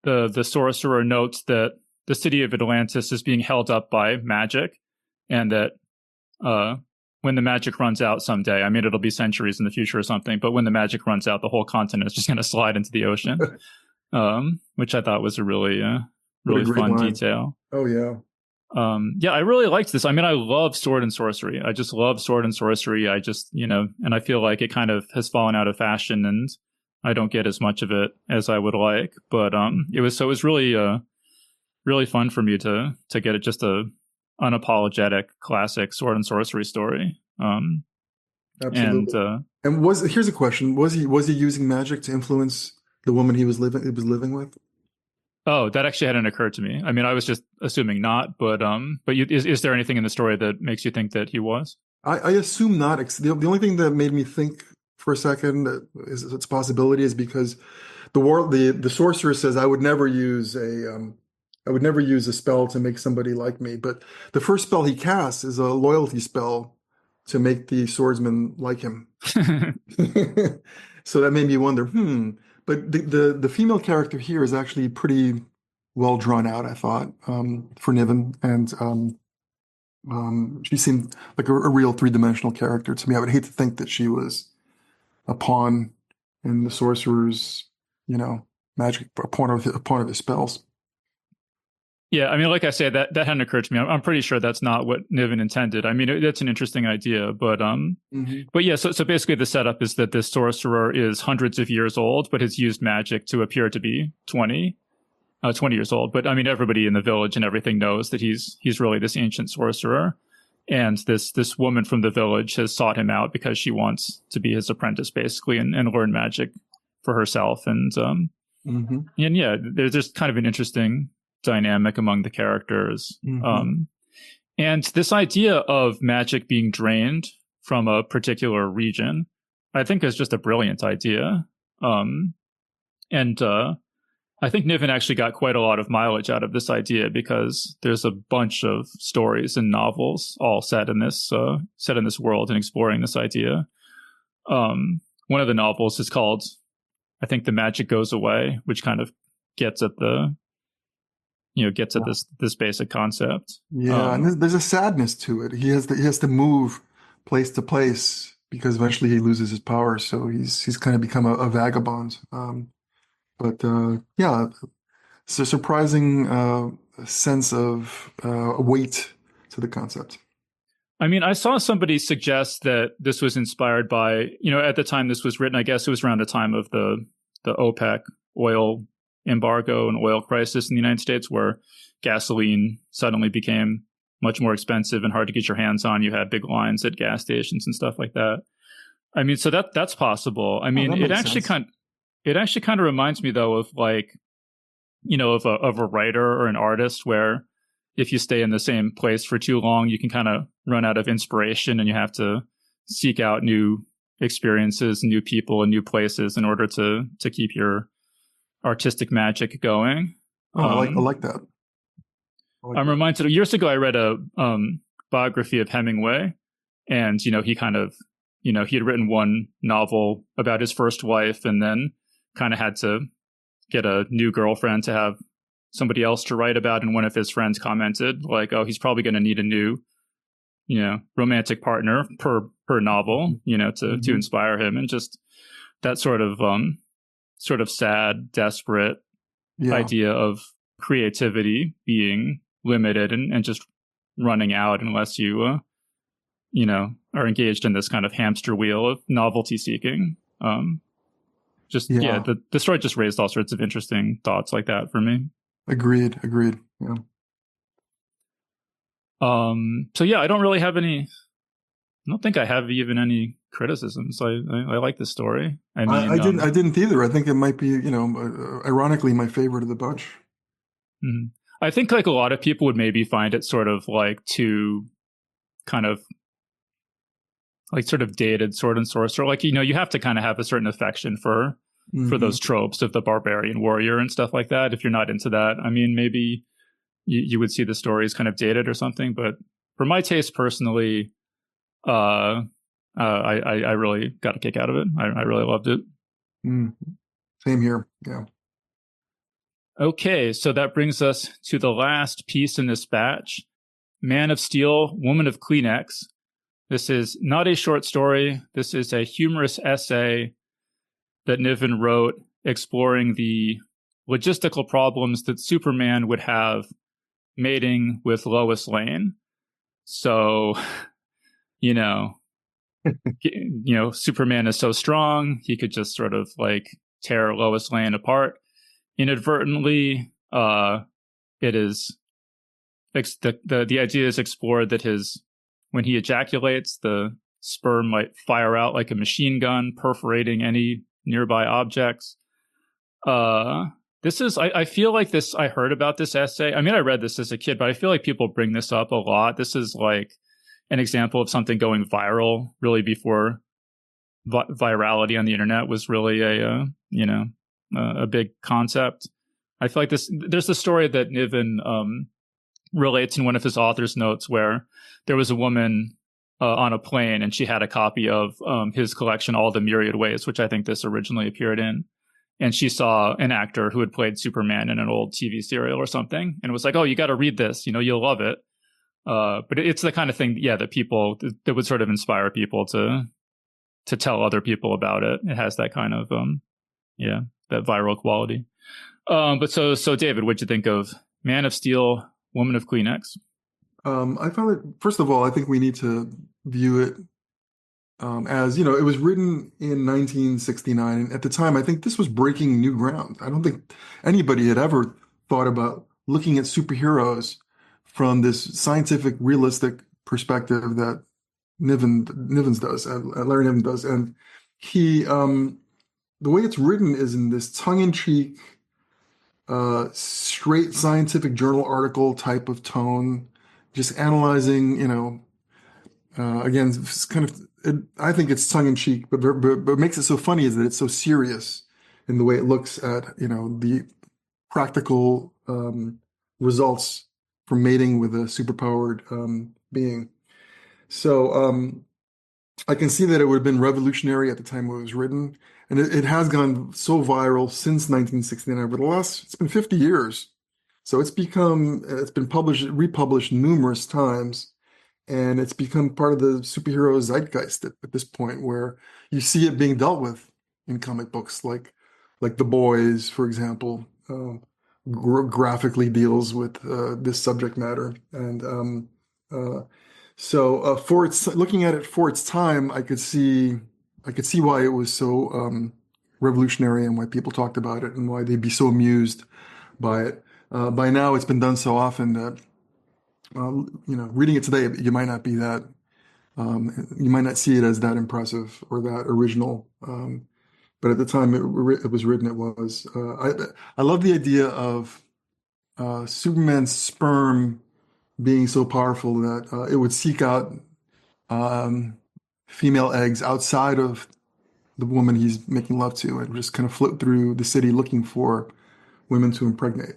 Speaker 1: the sorcerer notes that the city of Atlantis is being held up by magic, and that when the magic runs out someday, I mean, it'll be centuries in the future or something, but when the magic runs out, the whole continent is just going to slide into the ocean, which I thought was a really fun
Speaker 2: line.
Speaker 1: Detail.
Speaker 2: Oh, yeah.
Speaker 1: I really liked this. I mean, I love sword and sorcery. I just love sword and sorcery. I just, and I feel like it kind of has fallen out of fashion and I don't get as much of it as I would like. But it was really fun for me to get it, just a unapologetic classic sword and sorcery story.
Speaker 2: Absolutely. Here's a question: was he using magic to influence the woman he was living with?
Speaker 1: Oh, that actually hadn't occurred to me. I mean, I was just assuming not, but is there anything in the story that makes you think that he was?
Speaker 2: I assume not. The only thing that made me think for a second that it's a possibility is because the sorcerer says, I would never use a spell to make somebody like me. But the first spell he casts is a loyalty spell to make the swordsman like him. So that made me wonder, But the female character here is actually pretty well drawn out, I thought, for Niven. And she seemed like a real 3-dimensional character to me. I would hate to think that she was a pawn in the sorcerer's, magic, a pawn of his spells.
Speaker 1: Yeah, I mean, like I say, that hadn't occurred to me. I'm pretty sure that's not what Niven intended. I mean, that's an interesting idea, but yeah. So basically, the setup is that this sorcerer is hundreds of years old, but has used magic to appear to be 20 years old. But I mean, everybody in the village and everything knows that he's really this ancient sorcerer, and this woman from the village has sought him out because she wants to be his apprentice, basically, and learn magic for herself. And yeah, there's just kind of an interesting dynamic among the characters. And this idea of magic being drained from a particular region, I think is just a brilliant idea. And I think Niven actually got quite a lot of mileage out of this idea, because there's a bunch of stories and novels all set in this world and exploring this idea. One of the novels is called, I think, The Magic Goes Away, which kind of gets at this basic concept.
Speaker 2: Yeah, and there's a sadness to it. He has to move place to place because eventually he loses his power. So he's kind of become a vagabond. But yeah, it's a surprising sense of weight to the concept.
Speaker 1: I mean, I saw somebody suggest that this was inspired by, at the time this was written, I guess it was around the time of the OPEC oil embargo and oil crisis in the United States, where gasoline suddenly became much more expensive and hard to get your hands on. You had big lines at gas stations and stuff like that. I mean, so that's possible. I mean, it actually kind of reminds me, though, of like, of a writer or an artist, where if you stay in the same place for too long, you can kind of run out of inspiration, and you have to seek out new experiences, new people, and new places in order to keep your artistic magic going.
Speaker 2: I like that.
Speaker 1: I'm reminded of years ago, I read a biography of Hemingway, and he kind of, he had written one novel about his first wife, and then kind of had to get a new girlfriend to have somebody else to write about. And one of his friends commented like, "Oh, he's probably going to need a new, romantic partner per novel, to inspire him." And just that sort of sad, desperate idea of creativity being limited and just running out unless you, are engaged in this kind of hamster wheel of novelty seeking. The story just raised all sorts of interesting thoughts like that for me. Agreed.
Speaker 2: Yeah.
Speaker 1: So yeah, I don't really have any. I don't think I have even any criticisms. I like this story. I mean,
Speaker 2: I didn't either. I think it might be, ironically, my favorite of the bunch.
Speaker 1: I think like a lot of people would maybe find it sort of like too kind of like sort of dated sword and sorcerer. Like, you have to kind of have a certain affection for those tropes of the barbarian warrior and stuff like that. If you're not into that, I mean, maybe you would see the stories kind of dated or something. But for my taste personally, I really got a kick out of it. I really loved it.
Speaker 2: Same here. Yeah.
Speaker 1: Okay, so that brings us to the last piece in this batch, Man of Steel, Woman of Kleenex. This is not a short story. This is a humorous essay that Niven wrote exploring the logistical problems that Superman would have mating with Lois Lane. So, Superman is so strong, he could just sort of like tear Lois Lane apart inadvertently. It is the idea is explored that when he ejaculates, the sperm might fire out like a machine gun, perforating any nearby objects. I feel like this, I heard about this essay. I mean, I read this as a kid, but I feel like people bring this up a lot. This is like an example of something going viral really before virality on the internet was really a big concept. I feel like there's a story that Niven relates in one of his author's notes where there was a woman on a plane, and she had a copy of his collection, All the Myriad Ways, which I think this originally appeared in. And she saw an actor who had played Superman in an old TV serial or something, and was like, "Oh, you got to read this. You'll love it." But it's the kind of thing, that would sort of inspire people to to tell other people about it. It has that kind of that viral quality. But so David, what'd you think of Man of Steel, Woman of Kleenex?
Speaker 2: I found it, first of all, I think we need to view it as, you know, it was written in 1969. And at the time, I think this was breaking new ground. I don't think anybody had ever thought about looking at superheroes from this scientific, realistic perspective that Nivens does, Larry Niven does. And he, the way it's written is in this tongue-in-cheek, straight scientific journal article type of tone, just analyzing, you know, again, it's kind of, I think it's tongue in cheek, but what makes it so funny is that it's so serious in the way it looks at, you know, the practical results from mating with a superpowered being. So I can see that it would have been revolutionary at the time it was written, and it has gone so viral since 1969. Over the last, it's been 50 years, so it's been republished numerous times. And it's become part of the superhero zeitgeist at this point, where you see it being dealt with in comic books, like The Boys, for example, graphically deals with this subject matter. And for its looking at it for its time, I could see why it was so revolutionary and why people talked about it and why they'd be so amused by it. By now, it's been done so often that. You know, reading it today, you might not be that, you might not see it as that impressive or that original. But at the time it was written, it was. I love the idea of Superman's sperm being so powerful that it would seek out female eggs outside of the woman he's making love to and just kind of float through the city looking for women to impregnate.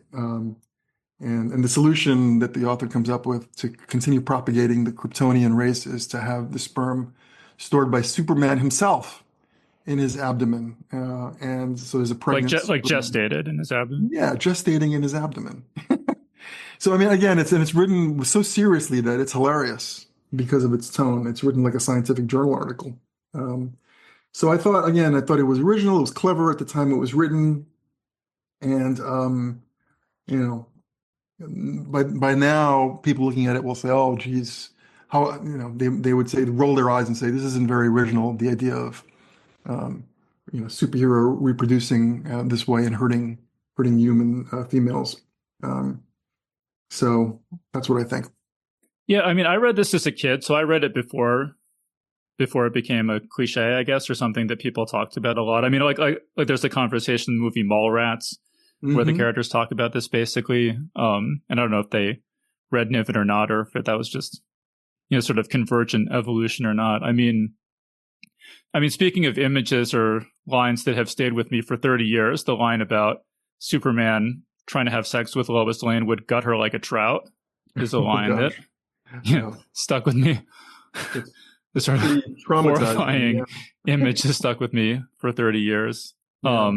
Speaker 2: And the solution that the author comes up with to continue propagating the Kryptonian race is to have the sperm stored by Superman himself in his abdomen. And so there's a pregnant
Speaker 1: like gestated in his abdomen.
Speaker 2: Yeah, gestating in his abdomen. So I mean, again, it's written so seriously that it's hilarious because of its tone. It's written like a scientific journal article. So I thought it was original. It was clever at the time it was written, and you know. By now, people looking at it will say, "Oh, geez, how," you know, they would say, roll their eyes and say, "This isn't very original." The idea of you know, superhero reproducing this way and hurting human females. So that's what I think.
Speaker 1: Yeah, I mean, I read this as a kid, so I read it before it became a cliche, I guess, or something that people talked about a lot. I mean, like there's a conversation in the movie Mallrats, where the characters talk about this basically. And I don't know if they read Niven or not, or if that was just, you know, sort of convergent evolution or not. I mean, speaking of images or lines that have stayed with me for 30 years, the line about Superman trying to have sex with Lois Lane would gut her like a trout is a line that stuck with me. The sort of horrifying image has stuck with me for 30 years. Yeah.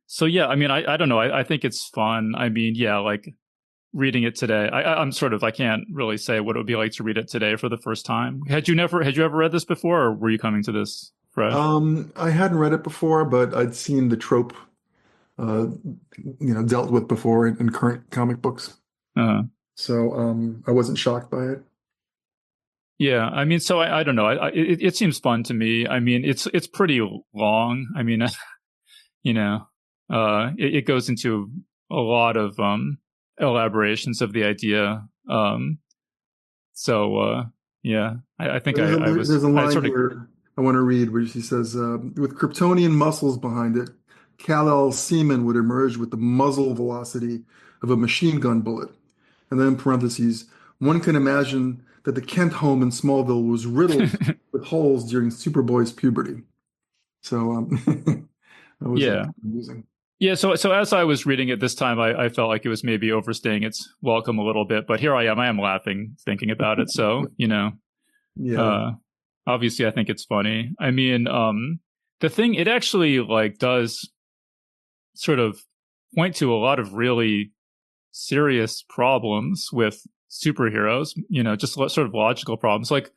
Speaker 1: So yeah, I mean, I don't know. I think it's fun. I mean, yeah, like reading it today, I can't really say what it would be like to read it today for the first time. Had you ever read this before, or were you coming to this fresh?
Speaker 2: I hadn't read it before, but I'd seen the trope, dealt with before in current comic books. So I wasn't shocked by it.
Speaker 1: Yeah, I mean, so I don't know. It seems fun to me. I mean, it's pretty long. I mean, it goes into a lot of elaborations of the idea. Yeah, I think there's
Speaker 2: a line where I want to read where she says, with Kryptonian muscles behind it, Kal-El's semen would emerge with the muzzle velocity of a machine gun bullet. And then in parentheses, one can imagine that the Kent home in Smallville was riddled with holes during Superboy's puberty. So that was amusing.
Speaker 1: Yeah, so as I was reading it this time, I felt like it was maybe overstaying its welcome a little bit, but here I am laughing thinking about it. So, obviously I think it's funny. I mean, the thing, it actually like does sort of point to a lot of really serious problems with superheroes, just sort of logical problems. Like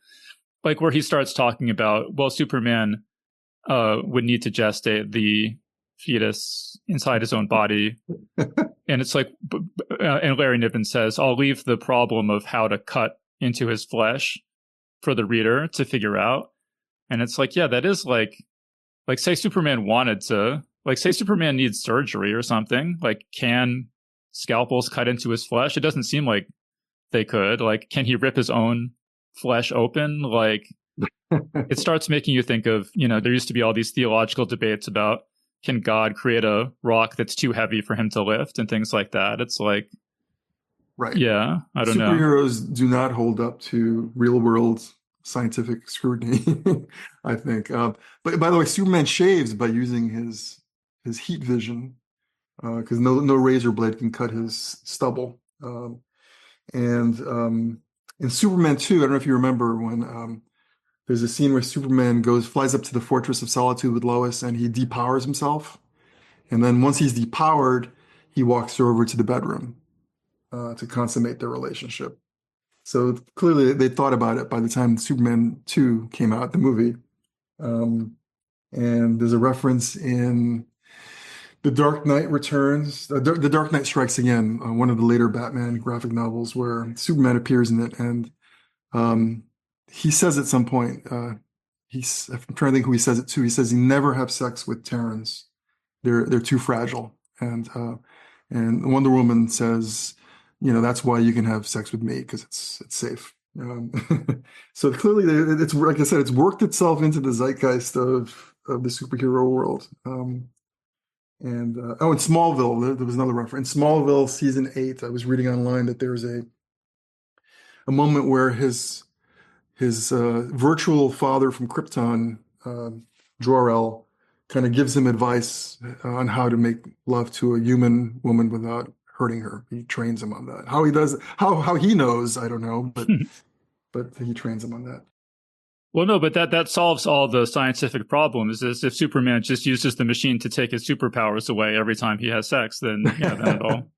Speaker 1: like where he starts talking about, well, Superman would need to gestate the fetus inside his own body. And it's like, and Larry Niven says, I'll leave the problem of how to cut into his flesh for the reader to figure out. And it's like, yeah, that is like say Superman wanted to, like say Superman needs surgery or something, like can scalpels cut into his flesh? It doesn't seem like they could. Like, can he rip his own flesh open? Like, it starts making you think of, there used to be all these theological debates about, can God create a rock that's too heavy for him to lift and things like that? It's like,
Speaker 2: right.
Speaker 1: Yeah, I don't know.
Speaker 2: Superheroes do not hold up to real world scientific scrutiny, I think. But by the way, Superman shaves by using his heat vision, because no razor blade can cut his stubble. And in Superman 2, I don't know if you remember when there's a scene where Superman flies up to the Fortress of Solitude with Lois, and he depowers himself. And then once he's depowered, he walks her over to the bedroom to consummate their relationship. So clearly they thought about it by the time Superman 2 came out, the movie. And there's a reference in The Dark Knight Returns, The Dark Knight Strikes Again, one of the later Batman graphic novels where Superman appears in it. And he says at some point, I'm trying to think who he says it to. He says he never have sex with Terrans. They're too fragile. And Wonder Woman says, that's why you can have sex with me, because it's safe. So clearly, it's like I said, it's worked itself into the zeitgeist of the superhero world. In Smallville, there was another reference. In Smallville season 8, I was reading online that there's a moment where his virtual father from Krypton, Jor-El, kind of gives him advice on how to make love to a human woman without hurting her. He trains him on that. How he does, how he knows, I don't know, but he trains him on that.
Speaker 1: Well, no, but that solves all the scientific problems. Is if Superman just uses the machine to take his superpowers away every time he has sex, then then it all.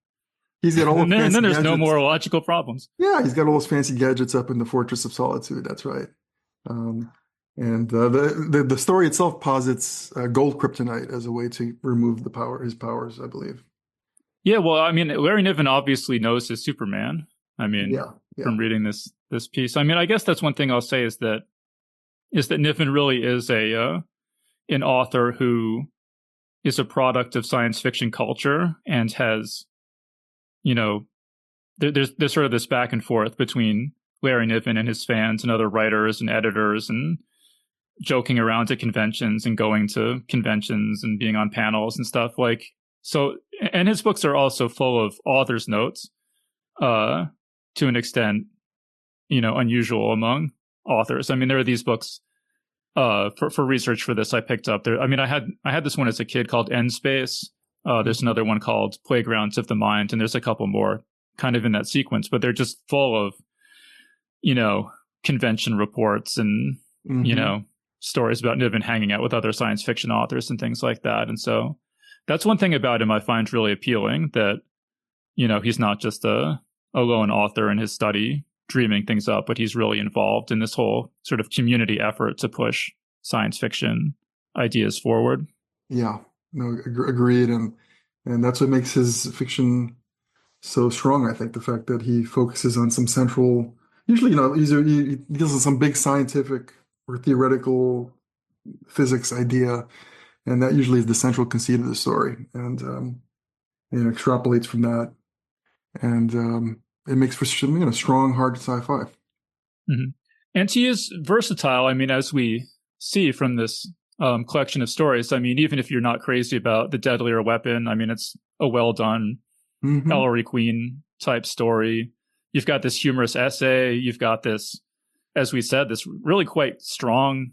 Speaker 2: He's got all
Speaker 1: and then there's
Speaker 2: gadgets.
Speaker 1: No more logical problems.
Speaker 2: Yeah, he's got all those fancy gadgets up in the Fortress of Solitude. That's right. The story itself posits gold kryptonite as a way to remove his powers, I believe.
Speaker 1: Yeah, well, I mean, Larry Niven obviously knows his Superman. I mean,
Speaker 2: yeah.
Speaker 1: From reading this piece, I mean, I guess that's one thing I'll say is that Niven really is an author who is a product of science fiction culture and has, there's sort of this back and forth between Larry Niven and his fans and other writers and editors and joking around to conventions and going to conventions and being on panels and stuff like so. And his books are also full of author's notes, to an extent, unusual among authors. I mean, there are these books for research for this I picked up there. I mean, I had this one as a kid called End Space. There's another one called Playgrounds of the Mind, and there's a couple more kind of in that sequence, but they're just full of, convention reports and, stories about Niven hanging out with other science fiction authors and things like that. And so that's one thing about him I find really appealing, that, he's not just a lone author in his study dreaming things up, but he's really involved in this whole sort of community effort to push science fiction ideas forward.
Speaker 2: Yeah, no, agreed. And that's what makes his fiction so strong, I think, the fact that he focuses on some central, usually, he deals with some big scientific or theoretical physics idea, and that usually is the central conceit of the story. And extrapolates from that. And it makes for strong, hard sci-fi.
Speaker 1: Mm-hmm. And he is versatile. I mean, as we see from this collection of stories, I mean, even if you're not crazy about the Deadlier Weapon, I mean, it's a well-done Ellery Queen type story. You've got this humorous essay. You've got this, as we said, this really quite strong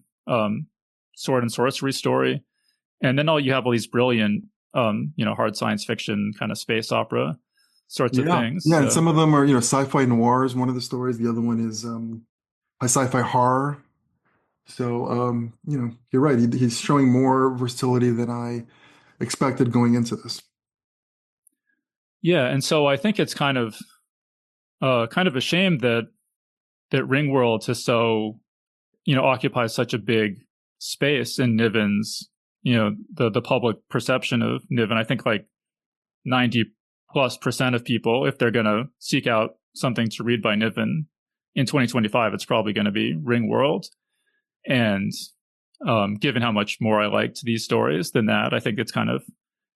Speaker 1: sword and sorcery story. And then you have all these brilliant, hard science fiction kind of space opera sorts of things.
Speaker 2: Yeah, and some of them are, sci-fi noir is one of the stories. The other one is a sci-fi horror. So, you're right. He's showing more versatility than I expected going into this.
Speaker 1: Yeah, and so I think it's kind of a shame that Ringworld has so occupies such a big space in Niven's, the public perception of Niven. I think like 90+% of people, if they're going to seek out something to read by Niven in 2025, it's probably going to be Ringworld. And given how much more I liked these stories than that, I think it's kind of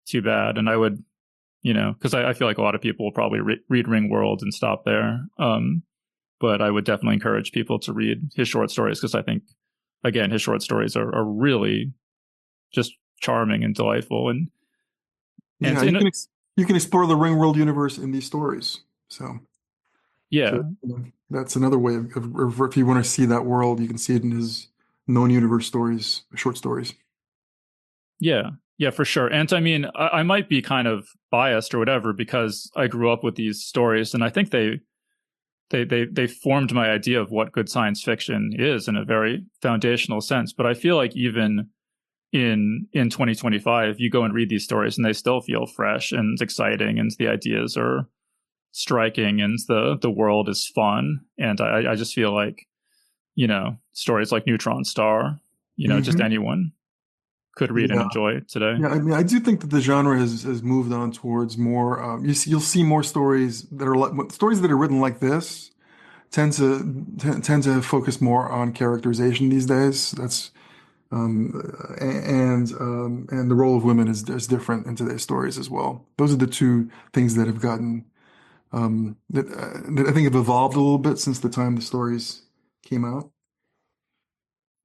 Speaker 1: too bad. And I would, because I feel like a lot of people will probably read Ringworld and stop there. But I would definitely encourage people to read his short stories, because I think, again, his short stories are really just charming and delightful. And
Speaker 2: yeah, you can explore the Ringworld universe in these stories. So that's another way of if you want to see that world, you can see it in his known universe stories, short stories.
Speaker 1: Yeah, for sure. And I mean, I might be kind of biased or whatever because I grew up with these stories, and I think they formed my idea of what good science fiction is in a very foundational sense. But I feel like even in 2025, you go and read these stories and they still feel fresh and exciting, and the ideas are striking, and the world is fun. And I just feel like, stories like Neutron Star, just anyone could read and enjoy today.
Speaker 2: Yeah, I mean, I do think that the genre has moved on towards more. You'll see more stories that are written like this tend to focus more on characterization these days. That's and the role of women is different in today's stories as well. Those are the two things that have gotten that I think have evolved a little bit since the time the stories came out.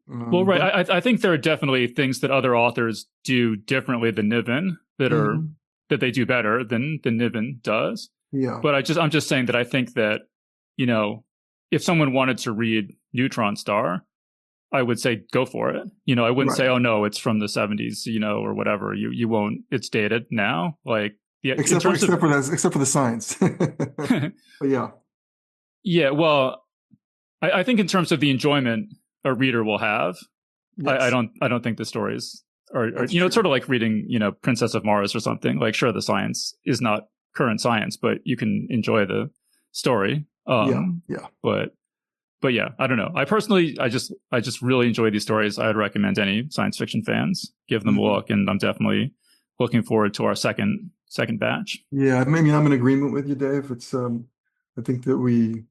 Speaker 1: Well, right. I think there are definitely things that other authors do differently than Niven that they do better than Niven does.
Speaker 2: Yeah.
Speaker 1: But I'm just saying that I think that, if someone wanted to read Neutron Star, I would say go for it. I wouldn't say, oh no, it's from the 70s, or whatever. You won't. It's dated now. Like
Speaker 2: except for the science. But yeah.
Speaker 1: Yeah. Well, I think in terms of the enjoyment a reader will have, yes. I don't think the stories are it's sort of like reading, Princess of Mars or something. Like, sure, the science is not current science, but you can enjoy the story. But yeah, I don't know. I personally, I just really enjoy these stories. I'd recommend any science fiction fans give them a look, and I'm definitely looking forward to our second batch. Yeah,
Speaker 2: maybe I'm in agreement with you, Dave. It's I think that we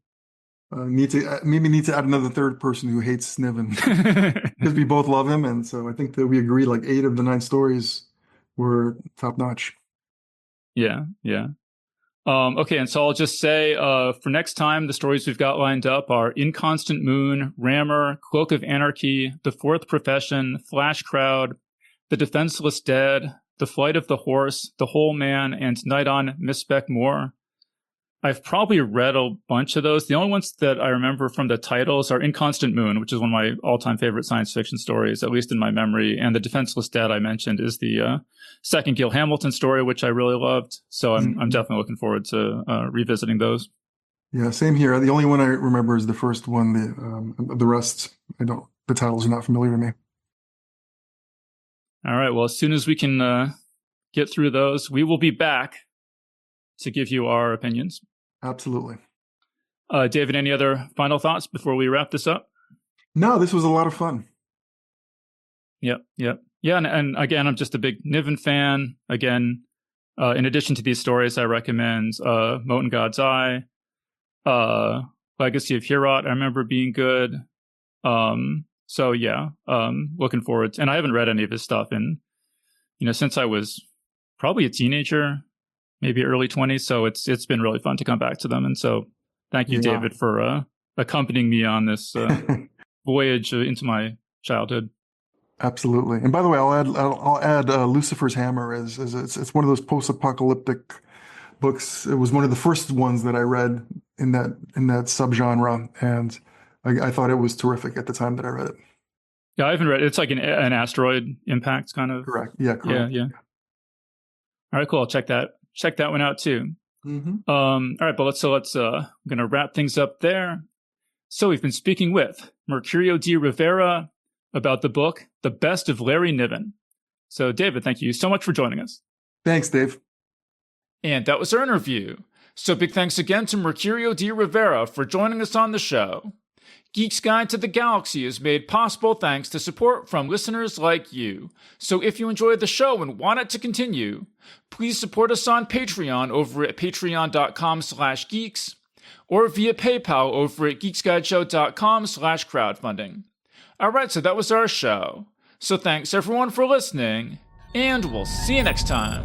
Speaker 2: need to add another third person who hates Niven because we both love him, and so I think that we agree like 8 of the 9 stories were top notch.
Speaker 1: Yeah. Okay, and so I'll just say for next time, the stories we've got lined up are Inconstant Moon, Rammer, Cloak of Anarchy, The Fourth Profession, Flash Crowd, The Defenseless Dead, The Flight of the Horse, The Whole Man, and Night on Miss Beckmore. I've probably read a bunch of those. The only ones that I remember from the titles are Inconstant Moon, which is one of my all-time favorite science fiction stories, at least in my memory. And The Defenseless Dead I mentioned is the second Gil Hamilton story, which I really loved. So I'm definitely looking forward to revisiting those.
Speaker 2: Yeah, same here. The only one I remember is the first one. The rest, the titles are not familiar to me.
Speaker 1: All right. Well, as soon as we can get through those, we will be back to give you our opinions.
Speaker 2: Absolutely.
Speaker 1: David, any other final thoughts before we wrap this up?
Speaker 2: No, this was a lot of fun.
Speaker 1: Yep. Yeah, and again, I'm just a big Niven fan. Again, in addition to these stories, I recommend Mote in God's Eye, Legacy of Heorot, I remember being good. So yeah, looking forward to, and I haven't read any of his stuff in, since I was probably a teenager, maybe early 20s. So it's been really fun to come back to them. And so thank you, David, for accompanying me on this voyage into my childhood.
Speaker 2: Absolutely. And by the way, I'll add Lucifer's Hammer as it's one of those post-apocalyptic books. It was one of the first ones that I read in that subgenre, and I thought it was terrific at the time that I read it.
Speaker 1: Yeah, I haven't read it. It's like an asteroid impact kind of.
Speaker 2: Correct. Yeah, correct.
Speaker 1: Yeah. All right, cool. I'll check that one out too. All right, but let's I'm gonna wrap things up there. So we've been speaking with Mercurio D. Rivera about the book The Best of Larry Niven. So David, thank you so much for joining us.
Speaker 2: Thanks, Dave.
Speaker 1: And that was our interview. So big thanks again to Mercurio D. Rivera for joining us on the show. Geek's Guide to the Galaxy is made possible thanks to support from listeners like you. So if you enjoyed the show and want it to continue, please support us on Patreon over at patreon.com/geeks or via PayPal over at geeksguideshow.com/crowdfunding. Alright, so that was our show. So thanks everyone for listening, and we'll see you next time.